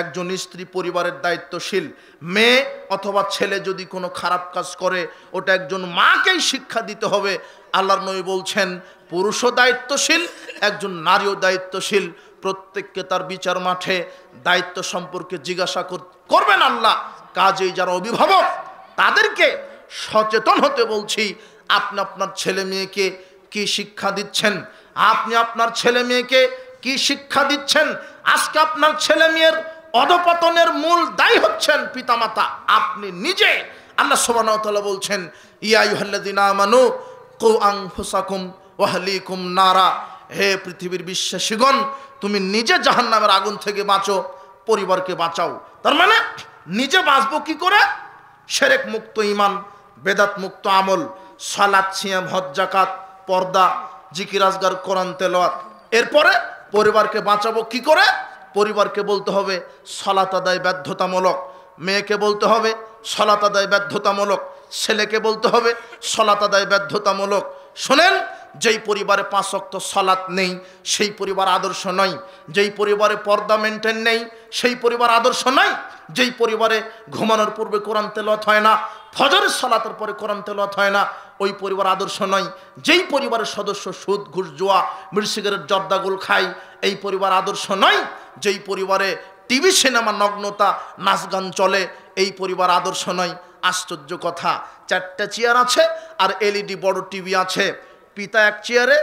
একজন স্ত্রী পরিবারের দায়িত্বশীল। মেয়ে অথবা ছেলে যদি কোনো খারাপ কাজ করে, ওটা একজন মাকেই শিক্ষা দিতে হবে। আল্লাহর নবী বলছেন পুরুষও দায়িত্বশীল, একজন নারীও দায়িত্বশীল। প্রত্যেককে তার বিচার মাঠে দায়িত্ব সম্পর্কে জিজ্ঞাসা করবেন আল্লাহ। কাজেই যারা অভিভাবক, তাদেরকে সচেতন হতে বলছি। আপনি আপনার ছেলে মেয়েকে কি শিক্ষা দিচ্ছেন? আপনি আপনার ছেলে মেয়েকে কি শিক্ষা দিচ্ছেন? আজকে আপনার ছেলে মেয়ের অধপতনের মূল দায়ী হচ্ছেন পিতামাতা, আপনি নিজে। আল্লাহ সুবহানাহু ওয়া তাআলা বলছেন, ইয়া আইয়ুহাল্লাযীনা আমানু কু আনফুসাকুম ওয়া আহলিকুম নারা। হে পৃথিবীর বিশ্বাসীগণ, তুমি নিজে জাহান্নামের আগুন থেকে বাঁচো, পরিবারকে বাঁচাও। তার মানে নিজে বাঁচবো কি করে? শিরক মুক্ত ঈমান, বেদাত মুক্ত আমল, সালাত, সিয়াম, হজ, যাকাত, পর্দা, জিকির, আজগার, কোরআন তেলাওয়াত। এরপরে পরিবারকে বাঁচাবো কি করে? পরিবারকে বলতে হবে সালাত আদায় বাধ্যতামূলক, মেয়েকে বলতে হবে সালাত আদায় বাধ্যতামূলক, ছেলেকে বলতে হবে সালাত আদায় বাধ্যতামূলক। শোনেন, যেই পরিবারে 5 ওয়াক্ত সালাত নেই সেই পরিবার আদর্শ নয়। যেই পরিবারে পর্দা মেনটেন নেই সেই পরিবার আদর্শ নয়। যেই পরিবারে ঘুমানোর পূর্বে কোরআন তেলাওয়াত হয় না, ফজরের সালাতের পরে কোরআন তেলাওয়াত হয় না, ওই পরিবার আদর্শ নয়। যেই পরিবারের সদস্য সুদ, ঘুষ, জুয়া, বিড়ি, সিগারেট, জর্দাগুল খায়, এই পরিবার আদর্শ নয়। যেই পরিবারে টিভি, সিনেমা, নগ্নতা, নাচ গান চলে, এই পরিবার আদর্শ নয়। আশ্চর্য কথা, 4টা চেয়ার আছে আর এলইডি বড় টিভি আছে। পিতা এক চেয়ারে,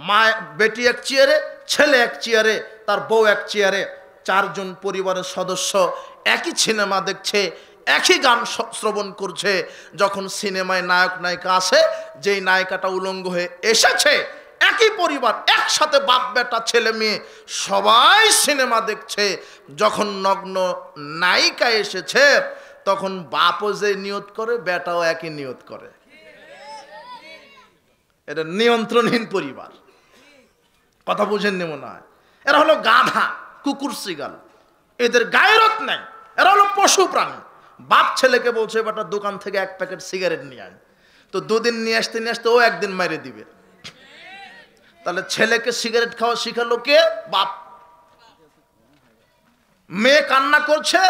মা, বেটি এক চেয়ারে, ছেলে এক চেয়ারে, তার বউ এক চেয়ারে। 4 জন পরিবারের সদস্য একই সিনেমা দেখছে, একই গান শ্রবণ করছে। যখন সিনেমায় নায়ক নায়িকা আসে, যেই নায়িকাটা উলঙ্গ হয়ে এসেছে, একই পরিবার একসাথে বাপ বেটা ছেলে মেয়ে সবাই সিনেমা দেখছে। যখন নগ্ন নায়িকা এসেছে, তখন বাপও যে নিয়ত করে, বেটাও একই নিয়ত করে। এটা নিয়ন্ত্রণহীন পরিবার। কথা বুঝেননি মনে হয়? এরা হলো গাধা, কুকুর, সিগাল। এদের গায়রত নাই, এরা হলো পশু প্রাণী। বাপ ছেলেকে বলছে বেটা দোকান থেকে 1 প্যাকেট সিগারেট নিয়ে আয়, তো 2 দিন নিয়ে আসতে ও একদিন মেরে দিবে। তাহলে ছেলেকে সিগারেট খাওয়া শিখালো কে? বাপ। মেয়ে কান্না করছে,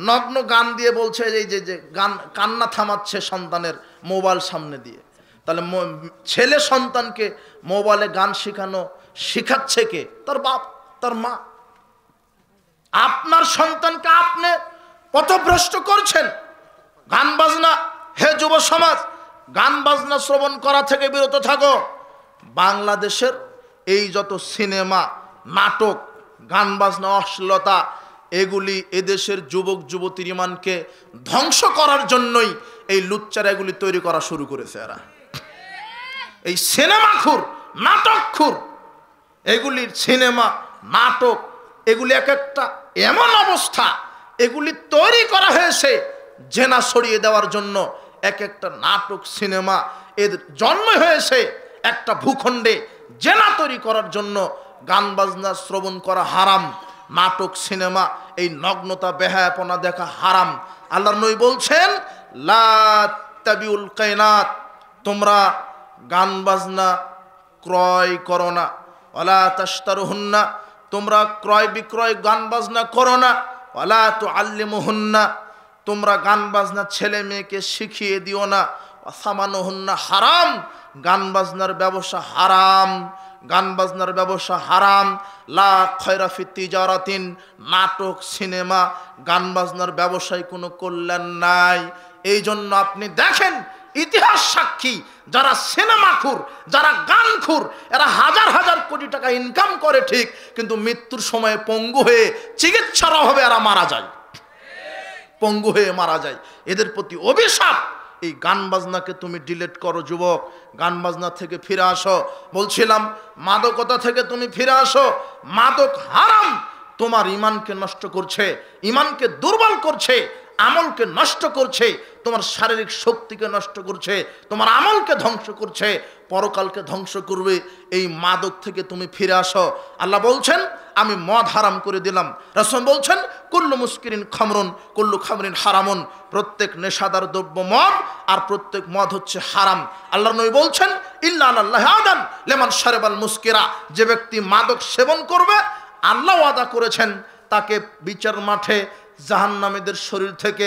নগ্ন গান দিয়ে বলছে, এই যে গান, কান্না থামাচ্ছে সন্তানের মোবাইল সামনে দিয়ে। তাহলে ছেলে সন্তানকে মোবাইলে গান শিখাচ্ছে কে? তার বাপ, তার মা। আপনার সন্তানকে আপনি পথভ্রষ্ট করছেন। গান বাজনা, হে যুব সমাজ, গান বাজনা শ্রবণ করা থেকে বিরত থাকো। বাংলাদেশের এই যত সিনেমা, নাটক, গান বাজনা, অশ্লীলতা, এগুলি এদেশের যুবক যুবতীর ইমানকে ধ্বংস করার জন্যই এই লুচ্চারা এগুলি তৈরি করা শুরু করেছে। এরা এই সিনেমাখুর, নাটকখুর, এগুলির সিনেমা, নাটক, এগুলি এক একটা এমন অবস্থা, এগুলি তৈরি করা হয়েছে জেনা ছড়িয়ে দেওয়ার জন্য। এক একটা নাটক, সিনেমা, এর জন্ম হয়েছে একটা ভূখণ্ডে জেনা তৈরি করার জন্য। গান বাজনা শ্রবণ করা হারাম, নাটক, সিনেমা, এই নগ্নতা, বেহায়াপনা দেখা হারাম। আল্লাহর নবী বলছেন, লা তাবিউল কায়নাত, তোমরা গান বাজনা ক্রয় করো না। ওয়ালা তাশতারুহুন্না, তোমরা ক্রয় বিক্রয় গান বাজনা করো না। ওয়ালা তুআল্লিমুহুন্না, তোমরা গান বাজনা ছেলে মেয়েকে শিখিয়ে দিও না। ওয়াসামানুহুন্না হারাম, গান বাজনার ব্যবসা হারাম, গান বাজনার ব্যবসা হারাম। লা খয়রা ফি তিজারাতিন, নাটক, সিনেমা, গান বাজনার ব্যবসায় কোনো কল্যাণ নাই। এই জন্য আপনি দেখেন, ইতিহাস সাক্ষী, যারা সিনেমাখুর, যারা গানখুর, এরা হাজার হাজার কোটি টাকা ইনকাম করে ঠিক, কিন্তু মৃত্যুর সময়ে পঙ্গু হয়ে, চিকিৎসার অভাবে এরা মারা যায়, পঙ্গু হয়ে মারা যায়। এদের প্রতি অভিশাপ। এই গান বাজনাকে তুমি ডিলিট করো যুবক, গান বাজনা থেকে ফিরে আসো। বলছিলাম, মাদকতা থেকে তুমি ফিরে আসো। মাদক হারাম, তোমার ইমানকে নষ্ট করছে, ইমানকে দুর্বল করছে, আমলকে নষ্ট করছে, তোমার শারীরিক শক্তিকে নষ্ট করছে, তোমার আমলকে ধ্বংস করছে, পরকালকে ধ্বংস করবে। এই মাদক থেকে তুমি ফিরে আসো। আল্লাহ বলছেন, আমি মদ হারাম করে দিলাম। রাসূল বলছেন, কুল্লু মুস্কিরিন খামরুন কুল্লু খামরিন হারামুন, প্রত্যেক নেশাদার দ্রব্য মদ, আর প্রত্যেক মদ হচ্ছে হারাম। আল্লাহর নবী বলছেন, ইল্লা আলাল্লাহি আদান লিমান শারাবাল মুস্কিরা, যে ব্যক্তি মাদক সেবন করবে, আল্লাহ ওয়াদা করেছেন তাকে বিচার মাঠে জাহান্নামীদের শরীর থেকে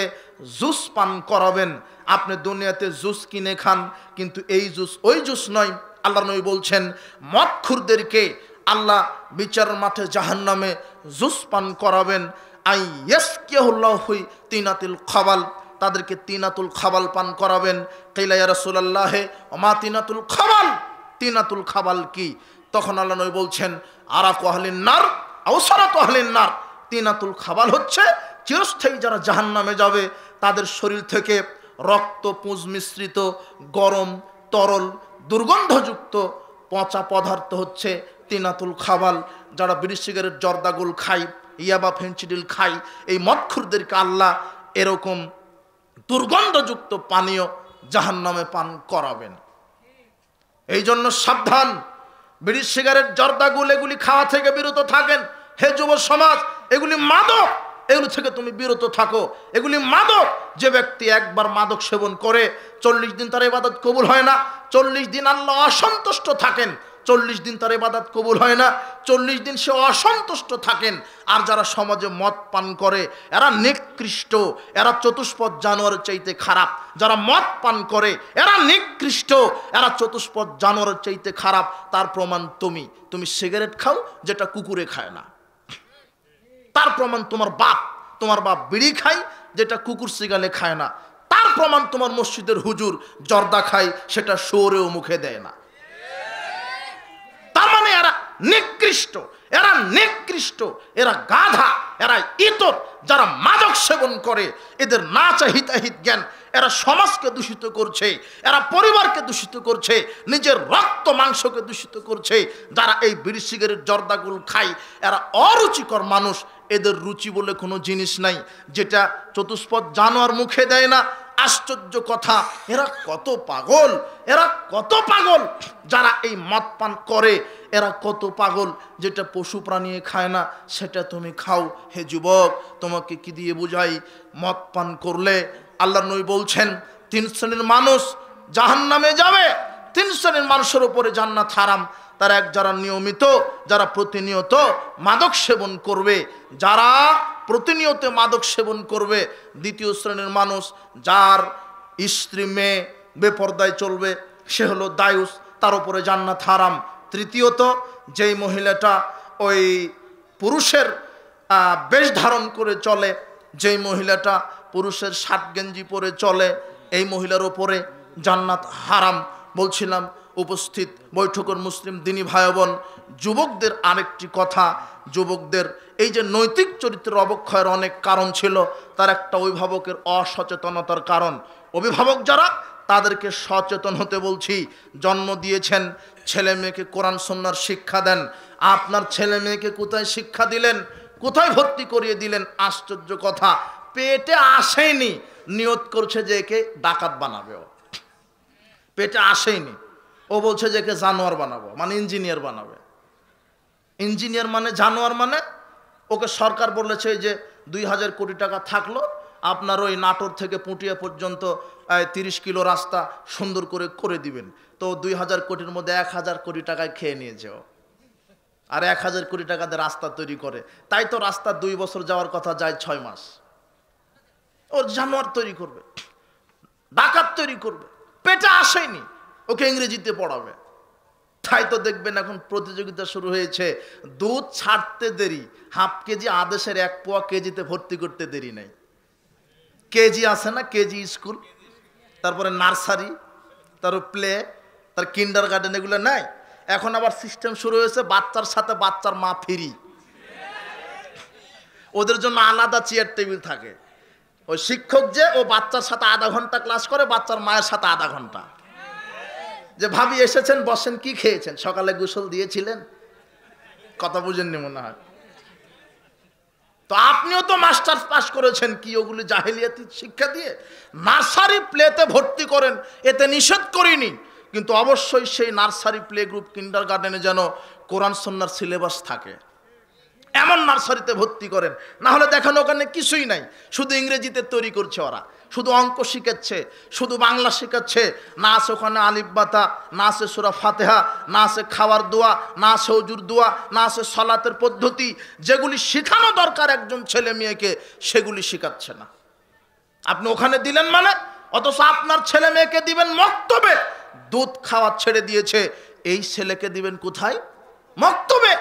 জুস পান করাবেন। আপনি দুনিয়াতে জুস কিনে খান, কিন্তু এই জুস ওই জুস নয়। আল্লাহর নবী বলছেন, মদখুরদেরকে আল্লাহ বিচার মাঠে জাহান্নামে জুস পান করাবেন। আই ইয়াসকিহুল্লাহু তিনাতুল খাবাল, তাদেরকে তিনাতুল খাবাল পান করাবেন। কিলা ইয়া রাসূলুল্লাহ ওমা তিনাতুল খাবাল, তিনাতুল খাবাল কি? তখন আল্লাহ নবী বলছেন, আরাকু আহলিন নার আও সারাতু আহলিন নার, তিনাতুল খাবাল হচ্ছে চিরস্থায়ী যারা জাহান্নামে যাবে, তাদের শরীর থেকে রক্ত পুঁজ মিশ্রিত গরম, তরল, দুর্গন্ধযুক্ত পচা পদার্থ হচ্ছে তিনাতুল খাবাল। যারা বিড়ি সিগারেট, জর্দাগুল খায়, ইয়াবা, ফেন্সিডিল খায়, এই মদখুরদেরকে আল্লাহ এরকম দুর্গন্ধযুক্ত পানীয় জাহান্নামে পান করাবেন। এই জন্য সাবধান, বিড়ি সিগারেট, জর্দাগুল এগুলি খাওয়া থেকে বিরত থাকেন। হে যুব সমাজ, এগুলি মাদক, এগুলি থেকে তুমি বিরত থাকো। এগুলি মাদক। যে ব্যক্তি একবার মাদক সেবন করে 40 দিন তার ইবাদত কবুল হয় না। 40 দিন আল্লাহ অসন্তুষ্ট থাকেন। 40 দিন তার ইবাদত কবুল হয় না, 40 দিন সে অসন্তুষ্ট থাকেন। আর যারা সমাজে মদ পান করে, এরা নিকৃষ্ট, এরা চতুষ্পদ জানোয়ারের চাইতে খারাপ। যারা মদ পান করে এরা নিকৃষ্ট, এরা চতুষ্পদ জানোয়ারের চাইতে খারাপ। তার প্রমাণ তুমি সিগারেট খাও যেটা কুকুরে খায় না। তার প্রমাণ তোমার বাপ বিড়ি খায় যেটা কুকুর সিগালে খায় না। তার প্রমাণ তোমার মসজিদের হুজুর জর্দা খায়, সেটা শুয়োরেও মুখে দেয় না। তার মানে এরা নিকৃষ্ট, এরা নিকৃষ্ট, এরা গাধা, এরা ইতর। যারা মাদক সেবন করে, এদের না চাহিতাহিত জ্ঞান, এরা সমাজকে দূষিত করছে, এরা পরিবারকে দূষিত করছে, নিজের রক্ত মাংসকে দূষিত করছে। যারা এই বিড়ি সিগারেট জর্দাগুল খায়, এরা অরুচিকর মানুষ। এদের রুচি বলে কোনো জিনিস নাই, যেটা চতুষ্পদ জানোয়ার মুখে দেয় না। আশ্চর্য কথা, এরা কত পাগল, এরা কত পাগল। যারা এই মদ পান করে, এরা কত পাগল। যেটা পশু প্রাণী খায় না, সেটা তুমি খাও। হে যুবক, তোমাকে কি দিয়ে বুঝাই? মদ পান করলে আল্লাহর নবী বলছেন 3 শ্রেণীর মানুষ জাহান্নামে যাবে। 3 শ্রেণীর মানুষের উপরে জান্নাত হারাম। তারা যারা নিয়মিত, যারা প্রতিনিয়ত মাদক সেবন করবে, যারা প্রতিনিয়ত মাদক সেবন করবে। দ্বিতীয় শ্রেণীর মানুষ, যার স্ত্রী মেয়ে বেপরদায় চলবে, সে হলো দায়ুস, তার উপরে জান্নাত হারাম। তৃতীয়ত, যেই মহিলাটা ওই পুরুষের বেশ ধারণ করে চলে, যেই মহিলাটা পুরুষের শার্ট গেঞ্জি পরে চলে, এই মহিলার ওপরে জান্নাত হারাম। বলছিলাম উপস্থিত বৈঠকের মুসলিম দিনী ভাই বোন, যুবকদের আরেকটি কথা, যুবকদের এই যে নৈতিক চরিত্রের অবক্ষয়ের অনেক কারণ ছিল, তার একটা অভিভাবকের অসচেতনতার কারণ। অভিভাবক যারা, তাদেরকে সচেতন হতে বলছি। জন্ম দিয়েছেন, ছেলে মেয়েকে কোরআন সুন্নাহর শিক্ষা দেন। আপনার ছেলে মেয়েকে কোথায় শিক্ষা দিলেন, কোথায় ভর্তি করিয়ে দিলেন? আশ্চর্য কথা, পেটে আসেনি, নিয়ত করছে যে একে ডাকাত বানাবে। ও পেটে আসেনি, ও বলছে যে একে জানোয়ার বানাবো, মানে ইঞ্জিনিয়ার বানাবে। ইঞ্জিনিয়ার মানে জানোয়ার মানে? ওকে সরকার বলেছে যে 2000 কোটি টাকা থাকলো, আপনার ওই নাটোর থেকে পুটিয়া পর্যন্ত 30 কিলো রাস্তা সুন্দর করে করে দিবেন। তো 2000 কোটির মধ্যে 1000 কোটি টাকায় খেয়ে নিয়েছে ও, আর 1000 কোটি টাকা দিয়ে রাস্তা তৈরি করে। তাই তো রাস্তা 2 বছর যাওয়ার কথা, যায় 6 মাস। ওর জানোয়ার তৈরি করবে, ডাকাত তৈরি করবে, পেটে আসেনি, ওকে ইংরেজিতে পড়াবে। তাই তো দেখবেন এখন প্রতিযোগিতা শুরু হয়েছে, দুধ ছাড়তে দেরি, হাফ কেজি আদেশের 1 পোয়া কেজিতে ভর্তি করতে দেরি নেই। কেজি আছে না, কেজি স্কুল, তারপরে নার্সারি, তার প্লে, তার কিন্ডার গার্ডেন, এগুলো নাই। এখন আবার সিস্টেম শুরু হয়েছে, বাচ্চার সাথে বাচ্চার মা ফ্রি। ওদের জন্য আলাদা চেয়ার টেবিল থাকে। ওই শিক্ষক যে, ও বাচ্চার সাথে আধা ঘন্টা ক্লাস করে, বাচ্চার মায়ের সাথে আধা ঘন্টা। যে ভাবি এসেছেন, বসেন, কি খেয়েছেন, সকালে গোসল দিয়েছিলেন? কথা বুঝেননি মনে হয়। তো আপনিও তো মাস্টার্স পাস করেছেন, কি ওগুলি জাহেলিয়াতি শিক্ষা দিয়ে? নার্সারি প্লেতে ভর্তি করেন, এতে নিষেধ করিনি, কিন্তু অবশ্যই সেই নার্সারি প্লে গ্রুপ কিন্ডার গার্ডেনে যেন কোরআন সুন্নাহর সিলেবাস থাকে, এমন নার্সারিতে ভর্তি করেন। না হলে দেখেন ওখানে কিছুই নাই, শুধু ইংরেজিতে তৈরি করছে ওরা, শুধু অঙ্ক শিখাচ্ছে, শুধু বাংলা শেখাচ্ছে, না আছে ওখানে আলিফ বাতা, না আছে সূরা ফাতিহা, না আছে খাওয়ার দোয়া, না আছে ওযুর দোয়া, না আছে সালাতের পদ্ধতি। যেগুলি শেখানো দরকার একজন ছেলে মেয়েকে, সেগুলি শেখাচ্ছে না। আপনি ওখানে দিলেন মানে, অথচ আপনার ছেলে মেয়েকে দিবেন মক্তবে, দুধ খাওয়া ছেড়ে দিয়েছে। এই ছেলেকে দিবেন কোথায়? মক্তবে,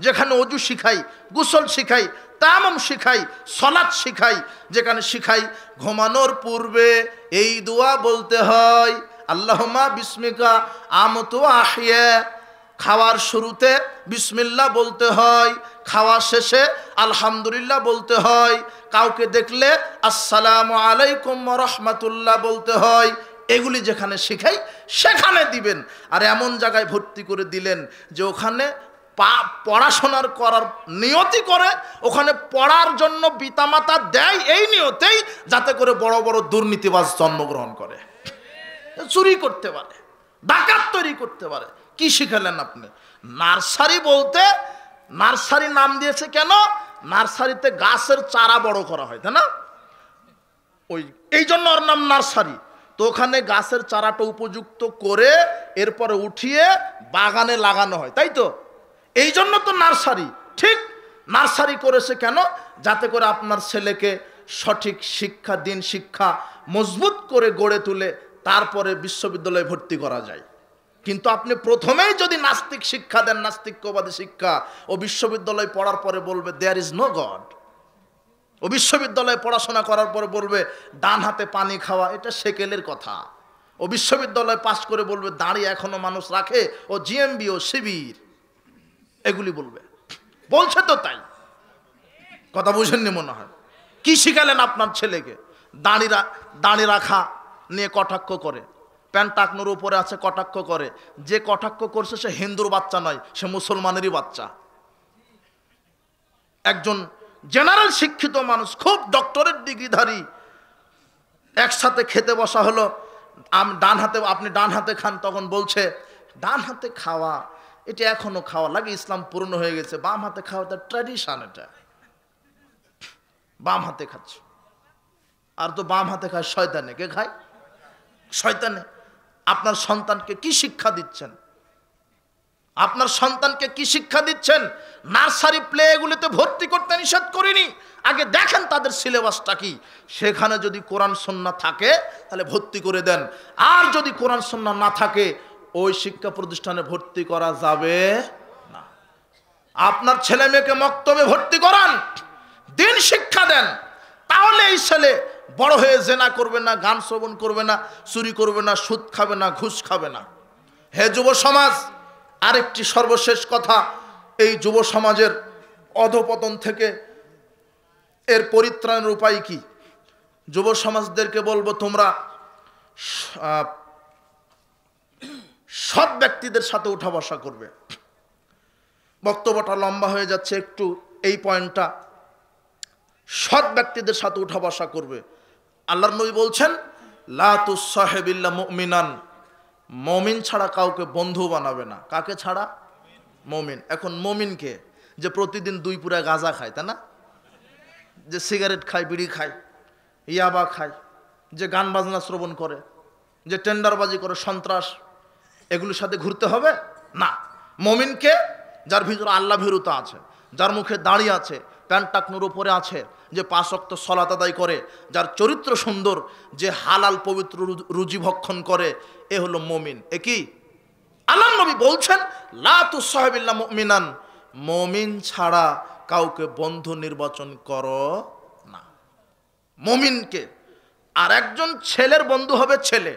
যেখানে ওযু শিখাই, গোসল শিখাই, তায়াম্মুম শিখাই, সালাত শিখাই, যেখানে শিখাই ঘুমানোর পূর্বে এই দোয়া বলতে হয়, আল্লাহুম্মা বিসমিকা আমতু আহিয়া। খাওয়ার শুরুতে বিসমিল্লাহ বলতে হয়, খাওয়া শেষে আলহামদুলিল্লাহ বলতে হয়, কাউকে দেখলে আসসালামু আলাইকুম ওয়া রাহমাতুল্লাহ বলতে হয়। এগুলি যেখানে শিখাই সেখানে দিবেন। আর এমন জায়গায় ভর্তি করে দিলেন যে ওখানে পড়াশোনার করার নিয়তি করে, ওখানে পড়ার জন্য পিতামাতা দেয় এই নিয়তেই, যাতে করে বড় বড় দুর্নীতিবাজ জন্মগ্রহণ করে, চুরি করতে পারে, ডাকাত তৈরি করতে পারে। কি শিখালেন আপনি? নার্সারি বলতে, নার্সারি নাম দিয়েছে কেন? নার্সারিতে গাছের চারা বড় করা হয়, তাই না? ওই এই জন্য ওর নাম নার্সারি। তো ওখানে গাছের চারাটা উপযুক্ত করে এরপরে উঠিয়ে বাগানে লাগানো হয়, তাই তো? এই জন্য তো নার্সারি। ঠিক, নার্সারি করেছে কেন? যাতে করে আপনার ছেলেকে সঠিক শিক্ষা, দিন শিক্ষা মজবুত করে গড়ে তুলে তারপরে বিশ্ববিদ্যালয়ে ভর্তি করা যায়। কিন্তু আপনি প্রথমেই যদি নাস্তিক শিক্ষা দেন, নাস্তিক্যবাদী শিক্ষা, ও বিশ্ববিদ্যালয়ে পড়ার পরে বলবে দেয়ার ইজ নো গড। ও বিশ্ববিদ্যালয়ে পড়াশোনা করার পরে বলবে ডান হাতে পানি খাওয়া, এটা সেকেলের কথা। ও বিশ্ববিদ্যালয়ে পাশ করে বলবে দাঁড়িয়ে এখনো মানুষ রাখে, ও জিএমবি ও শিবির, এগুলি বলবে। বলছে তো তাই, কথা বুঝেননি মনে হয়। কি শিখালেন আপনার ছেলেকে? দাঁড়ি রাখা নিয়ে কটাক্ষ করে, প্যান্ট টাকনোর উপরে আছে কটাক্ষ করে। যে কটাক্ষ করছে সে হিন্দুর বাচ্চা নয়, সে মুসলমানেরই বাচ্চা। একজন জেনারেল শিক্ষিত মানুষ, খুব ডক্টরেট ডিগ্রিধারী, একসাথে খেতে বসা হলো, ডান হাতে, আপনি ডান হাতে খান, তখন বলছে ডান হাতে খাওয়া এটা এখনো খাওয়া লাগে, ইসলাম পূর্ণ হয়ে গেছে, বাম হাতে খাওয়া তার ট্র্যাডিশন, এটা বাম হাতে খাচ্ছে। আর তো বাম হাতে খায় শয়তানে। কে খায়? শয়তানে। আপনার সন্তানকে কি শিক্ষা দিচ্ছেন? আপনার সন্তানকে কি শিক্ষা দিচ্ছেন? নার্সারি প্লে এগুলিতে ভর্তি করতে নিষেধ করিনি, আগে দেখেন তাদের সিলেবাসটা কি, সেখানে যদি কোরআন সুন্নাহ থাকে তাহলে ভর্তি করে দেন, আর যদি কোরআন সুন্নাহ না থাকে ওই শিক্ষা প্রতিষ্ঠানে ভর্তি করা যাবে না। আপনার ছেলে মেয়েকে মক্তবে ভর্তি করান, দিন শিক্ষা দেন, তাহলে এই ছেলে বড় হয়ে জেনা করবে না, গান শ্রবণ করবে না, চুরি করবে না, সুদ খাবে না, ঘুষ খাবে না। হে যুব সমাজ, আরেকটি সর্বশেষ কথা, এই যুব সমাজের অধপতন থেকে এর পরিত্রাণের উপায় কি? যুব সমাজদেরকে বলবো, তোমরা সৎ ব্যক্তিদের সাথে উঠা বসা করবে। বক্তব্যটা লম্বা হয়ে যাচ্ছে, একটু এই পয়েন্টটা, সৎ ব্যক্তিদের সাথে উঠা বসা করবে। আল্লাহর নবী বলছেন, লা তুসাহিবিল্লা মুমিনান, মুমিন ছাড়া কাউকে বন্ধু বানাবে না। কাকে ছাড়া? মুমিন। এখন মুমিনকে যে প্রতিদিন 2 পুরা গাঁজা খায়, তাই না, যে সিগারেট খায়, বিড়ি খায়, ইয়াবা খায়, যে গান বাজনা শ্রবণ করে, যে টেন্ডারবাজি করে, সন্ত্রাস, এগুলোর সাথে ঘুরতে হবে না। মুমিনকে, যার ভিতরে আল্লাহ ভীরুতা আছে, যার মুখে দাড়ি আছে, প্যান্ট টাকনুর উপরে আছে, যে 5 ওয়াক্ত সালাত আদায় করে, যার চরিত্র সুন্দর, যে হালাল পবিত্র রুজি ভক্ষণ করে, এ হলো মুমিন। এ কি? আল্লাহর নবী বলছেন, লা তুসাহিবিল্লা মুমিনান, মুমিন ছাড়া কাউকে বন্ধু নির্বাচন করো না। মুমিনকে। আর একজন ছেলের বন্ধু হবে ছেলে,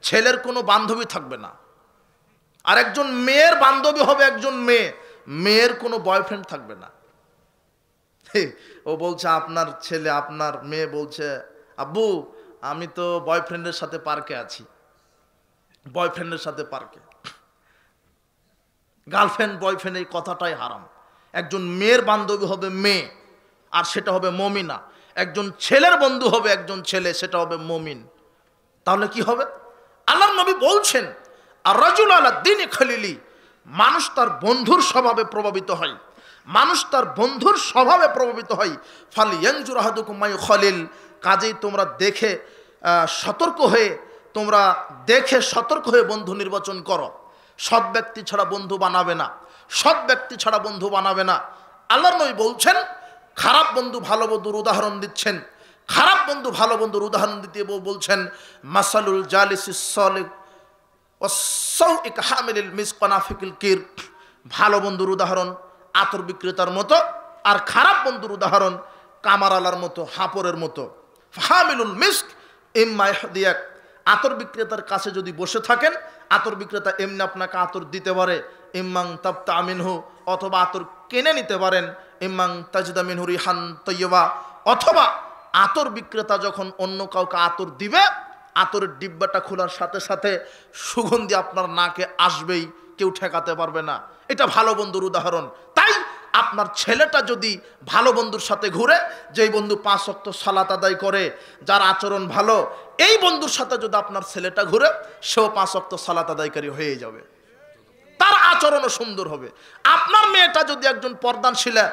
ছেলের কোনো বান্ধবী থাকবে না। আর একজন মেয়ের বান্ধবী হবে একজন মেয়ে, মেয়ের কোনো বয়ফ্রেন্ড থাকবে না। ও বলছে, আপনার ছেলে, আপনার মেয়ে বলছে, আব্বু আমি তো বয়ফ্রেন্ডের সাথে পার্কে আছি, বয়ফ্রেন্ডের সাথে পার্কে। গার্লফ্রেন্ড বয়ফ্রেন্ড এই কথাটাই হারাম। একজন মেয়ের বান্ধবী হবে মেয়ে, আর সেটা হবে মুমিনা। একজন ছেলের বন্ধু হবে একজন ছেলে, সেটা হবে মুমিন। তাহলে কি হবে? আল্লাহর নবী বলছেন, আর রাজুল আলা দ্বীনি খলিলি, মানুষ তার বন্ধুর স্বভাবে প্রভাবিত হয়, মানুষ তার বন্ধুর স্বভাবে প্রভাবিত হয়। ফালিয়ানজুর আহাদুকুম মা ইউখালিল, কাজেই তোমরা দেখে সতর্ক হয়ে বন্ধু নির্বাচন করো। সৎ ব্যক্তি ছাড়া বন্ধু বানাবে না, সৎ ব্যক্তি ছাড়া বন্ধু বানাবে না। আল্লাহর নবী বলছেন, খারাপ বন্ধু ভালো বন্ধুর উদাহরণ দিচ্ছেন, খারাপ বন্ধু ভালো বন্ধুর উদাহরণ দিতে বলছেন, মাসালুল জালিসিস সালিহ ওয়াস-সাউই কাহামিলিল মিসক ওয়া নাফিকিল কির, ভালো বন্ধুর উদাহরণ আতর বিক্রেতার মতো, আর খারাপ বন্ধুর উদাহরণ কামারালার মতো, হাপরের মতো। ফাহামিলুল মিসক ইম্মা ইয়াহদিয়াক, আতর বিক্রেতার কাছে যদি বসে থাকেন, আতর বিক্রেতা এমনি আপনাকে আতর দিতে পারে, ইম্মাং তাবতা মিনহু, অথবা আতর কিনে নিতে পারেন, ইম্মাং তাজিদা মিনহু রিহান তাইয়্যিবা, অথবা আতর বিক্রেতা যখন অন্য কাউকে আতর দিবে, আতরের ডিব্বাটা খোলার সাথে সাথে সুগন্ধি আপনার নাকে আসবেই, কেউ ঠেকাতে পারবে না। এটা ভালো বন্ধুর উদাহরণ। তাই আপনার ছেলেটা যদি ভালো বন্ধুর সাথে ঘুরে, যেই বন্ধু 5 ওয়াক্ত সালাত আদায় করে, যার আচরণ ভালো, এই বন্ধুর সাথে যদি আপনার ছেলেটা ঘুরে, সেও 5 ওয়াক্ত সালাত আদায়কারী হয়ে যাবে, তার আচরণও সুন্দর হবে। আপনার মেয়েটা যদি একজন পর্দানশীলা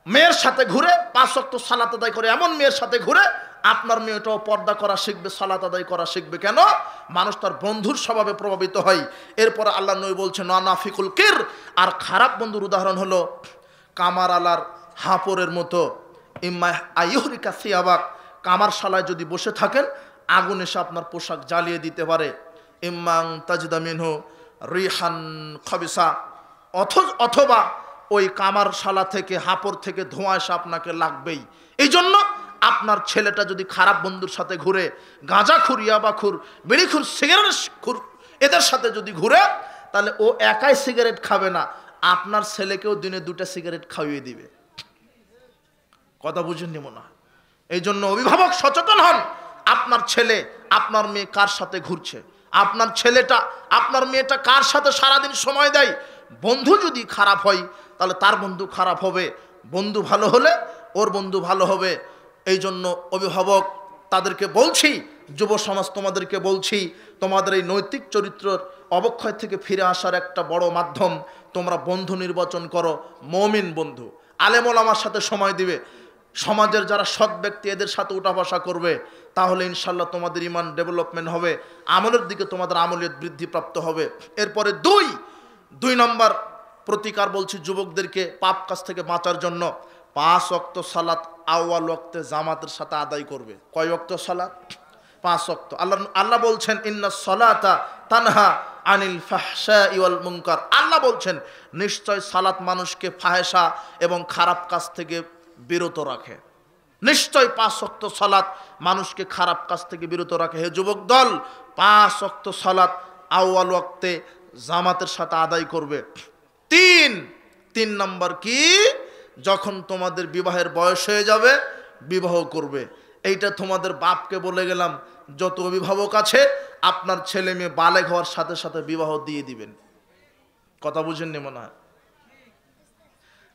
মেয়ের সাথে ঘুরে, 5 ওয়াক্ত সালাত আদায় করে এমন মেয়ের সাথে ঘুরে, আপনার মেয়েটাও পর্দা করা শিখবে, সালাত আদায় করা শিখবে। কেন? মানুষ তার বন্ধুর স্বভাবে প্রভাবিত হয়। এরপরে আল্লাহ নবী বলছেন, নাফিকুল কির, আর খারাপ বন্ধুর উদাহরণ হলো কামার আলার হাপরের মতো। ইম্মা আইয়ুহরিকা সিয়াবাক, কামারশালায় যদি বসে থাকেন, আগুন এসে আপনার পোশাক জ্বালিয়ে দিতে পারে। ইম্মাং তাজিদা মিনহু রিহান খবিসা, অথবা ওই কামারশালা থেকে, হাপর থেকে ধোঁয়া এসে আপনাকে লাগবেই। এই জন্য আপনার ছেলেটা যদি খারাপ বন্ধুর সাথে ঘুরে, গাঁজাখুর, ইয়াবাখুর, বিড়িখুর, সিগারেট খুর, এদের সাথে যদি ঘুরে, তাহলে ও একাই সিগারেট খাবে না, আপনার ছেলেকেও দিনে 2টা সিগারেট খাইয়ে দিবে। কথা বুঝেননি মনে হয়? এই জন্য অভিভাবক সচেতন হন। আপনার ছেলে, আপনার মেয়ে কার সাথে ঘুরছে, আপনার ছেলেটা, আপনার মেয়েটা কার সাথে সারাদিন সময় দেয়। বন্ধু যদি খারাপ হয়, তাহলে তার বন্ধু খারাপ হবে, বন্ধু ভালো হলে ওর বন্ধু ভালো হবে। এই জন্য অভিভাবক তাদেরকে বলছি, যুব সমাজ তোমাদেরকে বলছি, তোমাদের এই নৈতিক চরিত্রের অবক্ষয় থেকে ফিরে আসার একটা বড় মাধ্যম, তোমরা বন্ধু নির্বাচন করো, মুমিন বন্ধু, আলেম ওলামার সাথে সময় দিবে। সমাজের যারা সৎ ব্যক্তি, এদের সাথে উঠা বসা করবে, তাহলে ইনশাল্লাহ তোমাদের ইমান ডেভেলপমেন্ট হবে, আমলের দিকে তোমাদের আমলিয়ত বৃদ্ধিপ্রাপ্ত হবে। এরপরে 2, 2 নম্বর প্রতিকার বলছি যুবকদেরকে পাপ কাজ থেকে বাঁচার জন্য, 5 ওয়াক্ত সালাত আউয়াল ওয়াক্তে জামাতের সাথে আদায় করবে। কয় ওয়াক্ত সালাত? 5 ওয়াক্ত। আল্লাহ বলছেন ইন্নাস সালাতা তানহা আনিল ফাহশাই ওয়াল মুনকার। আল্লাহ বলছেন নিশ্চয় সালাত মানুষকে ফাহেসা এবং খারাপ কাজ থেকে বিরত রাখে। নিশ্চয় 5 ওয়াক্ত সালাত মানুষকে খারাপ কাজ থেকে বিরত রাখে। হে যুবক দল, 5 ওয়াক্ত সালাত আউয়াল ওয়াক্তে জামাতের সাথে আদায় করবে। 3 নম্বর কি? যখন তোমাদের বিবাহের বয়স হয়ে যাবে বিবাহ করবে। এইটা তোমাদের বাপকে বলে গেলাম, যত অভিভাবক আছে আপনার ছেলে মেয়ে বালেগ হওয়ার সাথে সাথে বিবাহ দিয়ে দিবেন। কথা বুঝেননি মনে হয়?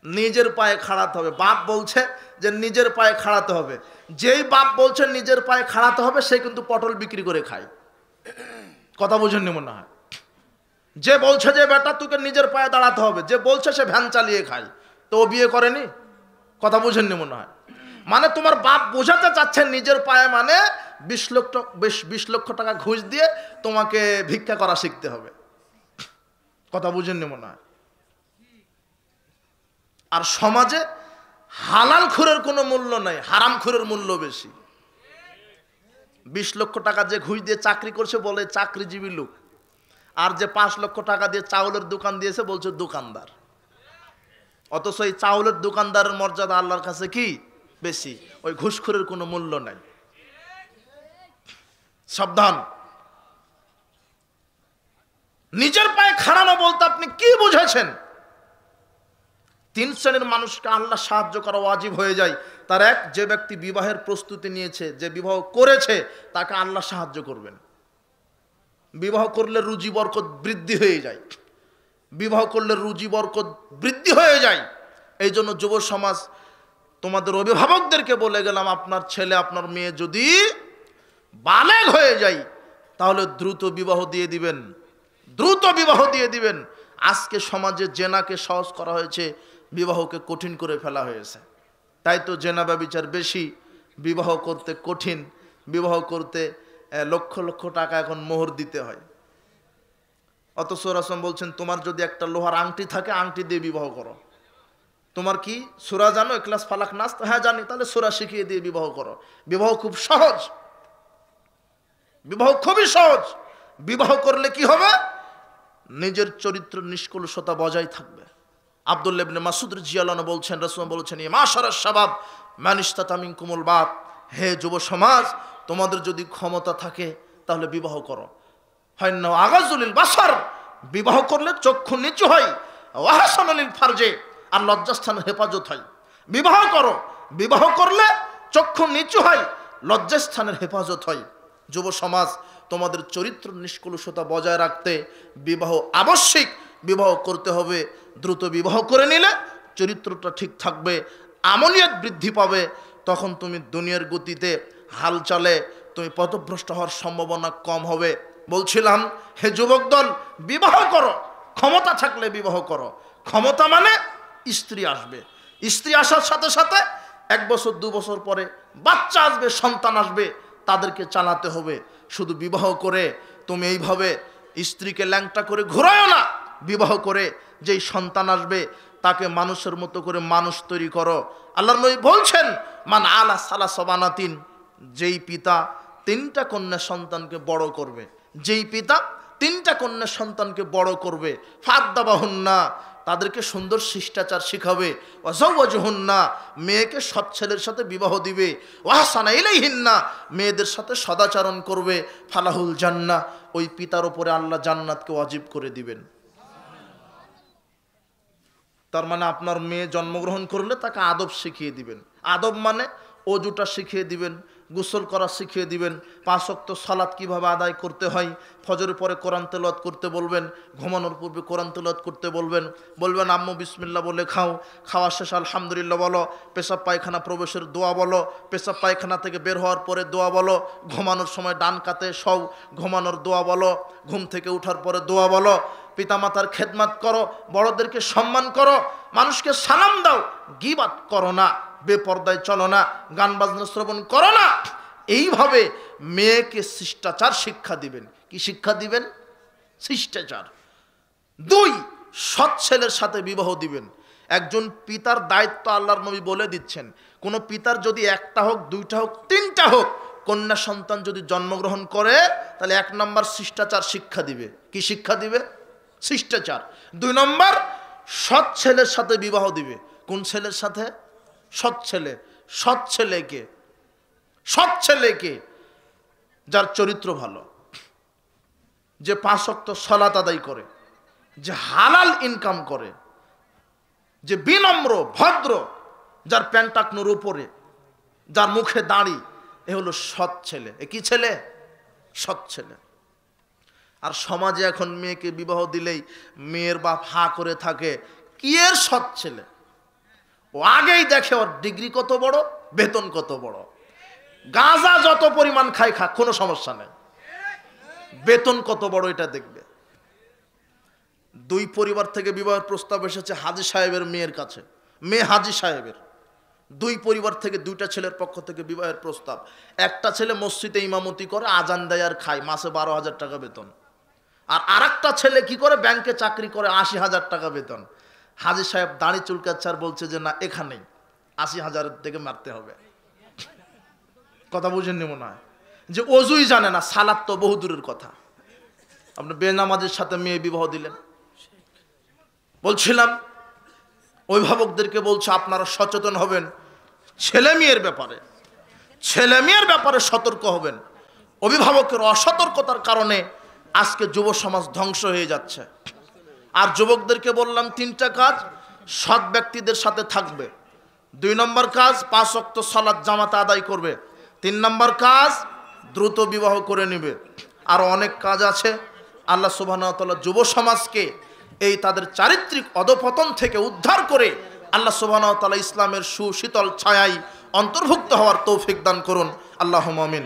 নিজের পায়ে খাড়াতে হবে। বাপ বলছে যে নিজের পায়ে খাড়াতে হবে। যেই বাপ বলছে নিজের পায়ে খাড়াতে হবে সে কিন্তু পটল বিক্রি করে খায়। কথা বুঝেননি মনে হয়? যে বলছে যে বেটা তোকে নিজের পায়ে দাঁড়াতে হবে, যে বলছে সে ভ্যান চালিয়ে খায়, তো ও বিয়ে করেনি। কথা বুঝেননি মনে হয়? মানে তোমার বাপ বোঝাতে চাচ্ছে নিজের পায়ে মানে 20 লক্ষ টাকা ঘুষ দিয়ে তোমাকে ভিক্ষা করা শিখতে হবে। কথা বুঝেননি মনে হয়? আর সমাজে হালাল খুরের কোনো মূল্য নাই, হারাম খুরের মূল্য বেশি। 20 লক্ষ টাকা যে ঘুষ দিয়ে চাকরি করছে বলে চাকরিজীবী লোক, আর যে 5 লক্ষ টাকা দিয়ে চাউলের দোকান দিয়েছে বলছে দোকানদার। অথচ এই চাউলের দোকানদারের মর্যাদা আল্লাহর কাছে কি বেশি। ওই ঘুষখোরের কোনো মূল্য নাই। সাবধান। নিজের পায়ে খাড়ানো বলতে আপনি কি বুঝেছেন? 3 শ্রেণীর মানুষকে আল্লাহ সাহায্য করা ওয়াজিব হয়ে যায়। তার এক, যে ব্যক্তি বিবাহের প্রস্তুতি নিয়েছে, যে বিবাহ করেছে, তাকে আল্লাহ সাহায্য করবেন। বিবাহ করলে রুজি বরকত বৃদ্ধি হয়ে যায়। বিবাহ করলে রুজি বরকত বৃদ্ধি হয়ে যায়। এই জন্য যুব সমাজ তোমাদের অভিভাবকদেরকে বলে গেলাম, আপনার ছেলে আপনার মেয়ে যদি বালেগ হয়ে যায় তাহলে দ্রুত বিবাহ দিয়ে দিবেন। দ্রুত বিবাহ দিয়ে দিবেন। আজকে সমাজে জেনাকে সহজ করা হয়েছে, বিবাহকে কঠিন করে ফেলা হয়েছে। তাই তো জেনা ব্যভিচার বেশি, বিবাহ করতে কঠিন, বিবাহ করতে লক্ষ লক্ষ টাকা এখন মোহর দিতে হয়। অথচ রাসূল বলছেন তোমার যদি একটা লোহার আংটি থাকে, আংটি দিয়ে বিবাহ করো। তোমার কি সূরা জানো, ইখলাস ফালাক নাস? হ্যাঁ জানি। তাহলে সূরা শিখিয়ে দিয়ে বিবাহ করো। বিবাহ খুব সহজ, বিবাহ খুবই সহজ। বিবাহ করলে কি হবে? নিজের চরিত্র নিষ্কলুষতা বজায় থাকবে। আব্দুল্লাহ ইবনে মাসউদ রাদিয়াল্লাহু আনহু বলছেন, রাসূল বলেছেন ইয়া মাশারাশ শাবাব মান ইসতাতা মিনকুমুল বাত, হে যুব সমাজ তোমাদের যদি ক্ষমতা থাকে তাহলে বিবাহ করো। ফাইন্না আগাজুলিল বাসার, বিবাহ করলে চক্ষু নিচু হয়। ওয়া হাসানুল ফারজে, আর লজ্জাস্থানের হেফাজত হয়। বিবাহ করো, বিবাহ করলে চক্ষু নিচু হয়, লজ্জাস্থানের হেফাজত হয়। যুব সমাজ তোমাদের চরিত্র নিষ্কলুষতা বজায় রাখতে বিবাহ আবশ্যিক। বিবাহ করতে হবে। দ্রুত বিবাহ করে নিলে চরিত্রটা ঠিক থাকবে, আমলিয়াত বৃদ্ধি পাবে। তখন তুমি দুনিয়ার গতিতে হাল চালে তুমি পথভ্রষ্ট হওয়ার সম্ভাবনা কম হবে। বলছিলাম হে যুবক দল, বিবাহ করো, ক্ষমতা থাকলে বিবাহ করো। ক্ষমতা মানে স্ত্রী আসবে, স্ত্রী আসার সাথে সাথে 1 বছর 2 বছর পরে বাচ্চা আসবে, সন্তান আসবে, তাদেরকে চালাতে হবে। শুধু বিবাহ করে তুমি এইভাবে স্ত্রীকে ল্যাংটা করে ঘুরায়ও না। বিবাহ করে যেই সন্তান আসবে তাকে মানুষের মতো করে মানুষ তৈরি করো। আল্লাহর নবী বলছেন মান আলা সালাসা বানাতিন, যেই পিতা 3টা কন্যা সন্তানকে বড় করবে, যেই পিতা 3টা কন্যা সন্তানকে বড় করবে, ফাদ্দাবাহুন্না, তাদেরকে সুন্দর শিষ্টাচার শিখাবে, ওয়াজাওয়াজুহুন্না, মেয়েকে সৎ ছেলের সাথে বিবাহ দিবে, ওয়াহসানা ইলাইহিন্না, মেয়েদের সাথে সদাচরণ করবে, ফালাহুল জান্নাহ, ওই পিতার উপরে আল্লাহ জান্নাতকে ওয়াজিব করে দিবেন। তার মানে আপনার মেয়ে জন্মগ্রহণ করলে তাকে আদব শিখিয়ে দিবেন। আদব মানে অজুটা শিখিয়ে দিবেন, গোসল করা শিখিয়ে দিবেন, 5 ওয়াক্ত সালাত কিভাবে আদায় করতে হয়, ফজরের পরে কোরআন তেলাওয়াত করতে বলবেন, ঘুমানোর পূর্বে কোরআন তেলাওয়াত করতে বলবেন, বলবেন আম্মু বিসমিল্লাহ বলে খাও, খাওয়া শেষ আলহামদুলিল্লাহ বলো, পেশাব পায়খানা প্রবেশের দোয়া বলো, পেশাব পায়খানা থেকে বের হওয়ার পরে দোয়া বলো, ঘুমানোর সময় ডান কাতে সও, ঘুমানোর দোয়া বলো, ঘুম থেকে ওঠার পরে দোয়া বলো, পিতামাতার খেদমত করো, বড়দেরকে সম্মান করো, মানুষকে সালাম দাও, গীবাত করো না, বেপরদায় চলো না, গান বাজনা শ্রবণ করো না। এইভাবে মেয়েকে শিষ্টাচার শিক্ষা দিবেন। কি শিক্ষা দিবেন? শিষ্টাচার। 2, সৎ ছেলের সাথে বিবাহ দিবেন। একজন পিতার দায়িত্ব আল্লাহর নবী বলে দিচ্ছেন, কোনো পিতার যদি একটা হোক, দুইটা হোক, তিনটা হোক, কন্যা সন্তান যদি জন্মগ্রহণ করে, তাহলে 1 নম্বর শিষ্টাচার শিক্ষা দিবে। কি শিক্ষা দিবে? শিষ্টাচার। 2 নম্বর সৎ ছেলের সাথে বিবাহ দিবে। কোন ছেলের সাথে? সৎ ছেলে। সৎ ছেলেকে, সৎ ছেলেকে যার চরিত্র ভালো, যে 5 ওয়াক্ত সালাত আদায় করে, যে হালাল ইনকাম করে, যে বিনম্র ভদ্র, যার প্যান্ট টাকনোর উপরে, যার মুখে দাড়ি, এ হলো সৎ ছেলে। এ কি ছেলে? সৎ ছেলে। আর সমাজে এখন মেয়েকে বিবাহ দিলেই মেয়ের বাপ হা করে থাকে, কি এর সৎ ছেলে? ও আগেই দেখে ওর ডিগ্রি কত বড়, বেতন কত বড়। গাঁজা যত পরিমাণ খায় খাক, কোনো সমস্যা নেই, বেতন কত বড় এটা দেখবে। 2 পরিবার থেকে বিবাহের প্রস্তাব এসেছে হাজী সাহেবের মেয়ের কাছে, মেয়ে হাজী সাহেবের। 2 পরিবার থেকে 2টা ছেলের পক্ষ থেকে বিবাহের প্রস্তাব। একটা ছেলে মসজিদে ইমামতি করে, আজান দেয় আর খায়, মাসে 12,000 টাকা বেতন। আর আরেকটা ছেলে কি করে? ব্যাংকে চাকরি করে, 80,000 টাকা বেতন। হাজী সাহেব দাড়ি চুলকাচ্ছে আর বলছে যে না, এখানেই 80,000 থেকে মারতে হবে। কথা বুঝেননি মনে হয়? যে অজুই জানে না, সালাত তো বহু দূরের কথা। আপনি বেনামাজের সাথে মেয়ে বিবাহ দিলেন। বলছিলাম অভিভাবকদেরকে বলছে, আপনারা সচেতন হবেন ছেলে মেয়ের ব্যাপারে, ছেলে মেয়ের ব্যাপারে সতর্ক হবেন। অভিভাবকের অসতর্কতার কারণে আজকে যুব সমাজ ধ্বংস হয়ে যাচ্ছে। আর যুবকদেরকে বললাম 3টা কাজ সৎ ব্যক্তিদের সাথে থাকবে। 2 নম্বর কাজ 5 ওয়াক্ত সালাত জামাতে আদায় করবে। 3 নম্বর কাজ দ্রুত বিবাহ করে নেবে। আর অনেক কাজ আছে। আল্লাহ সুবহানাহু ওয়া তাআলা যুব সমাজকে এই তাদের চারিত্রিক অধপতন থেকে উদ্ধার করে আল্লাহ সুবহানাহু ওয়া তাআলা ইসলামের সুশীতল ছায়ায় অন্তর্ভুক্ত হওয়ার তৌফিক দান করুন। আল্লাহুম্মা আমিন।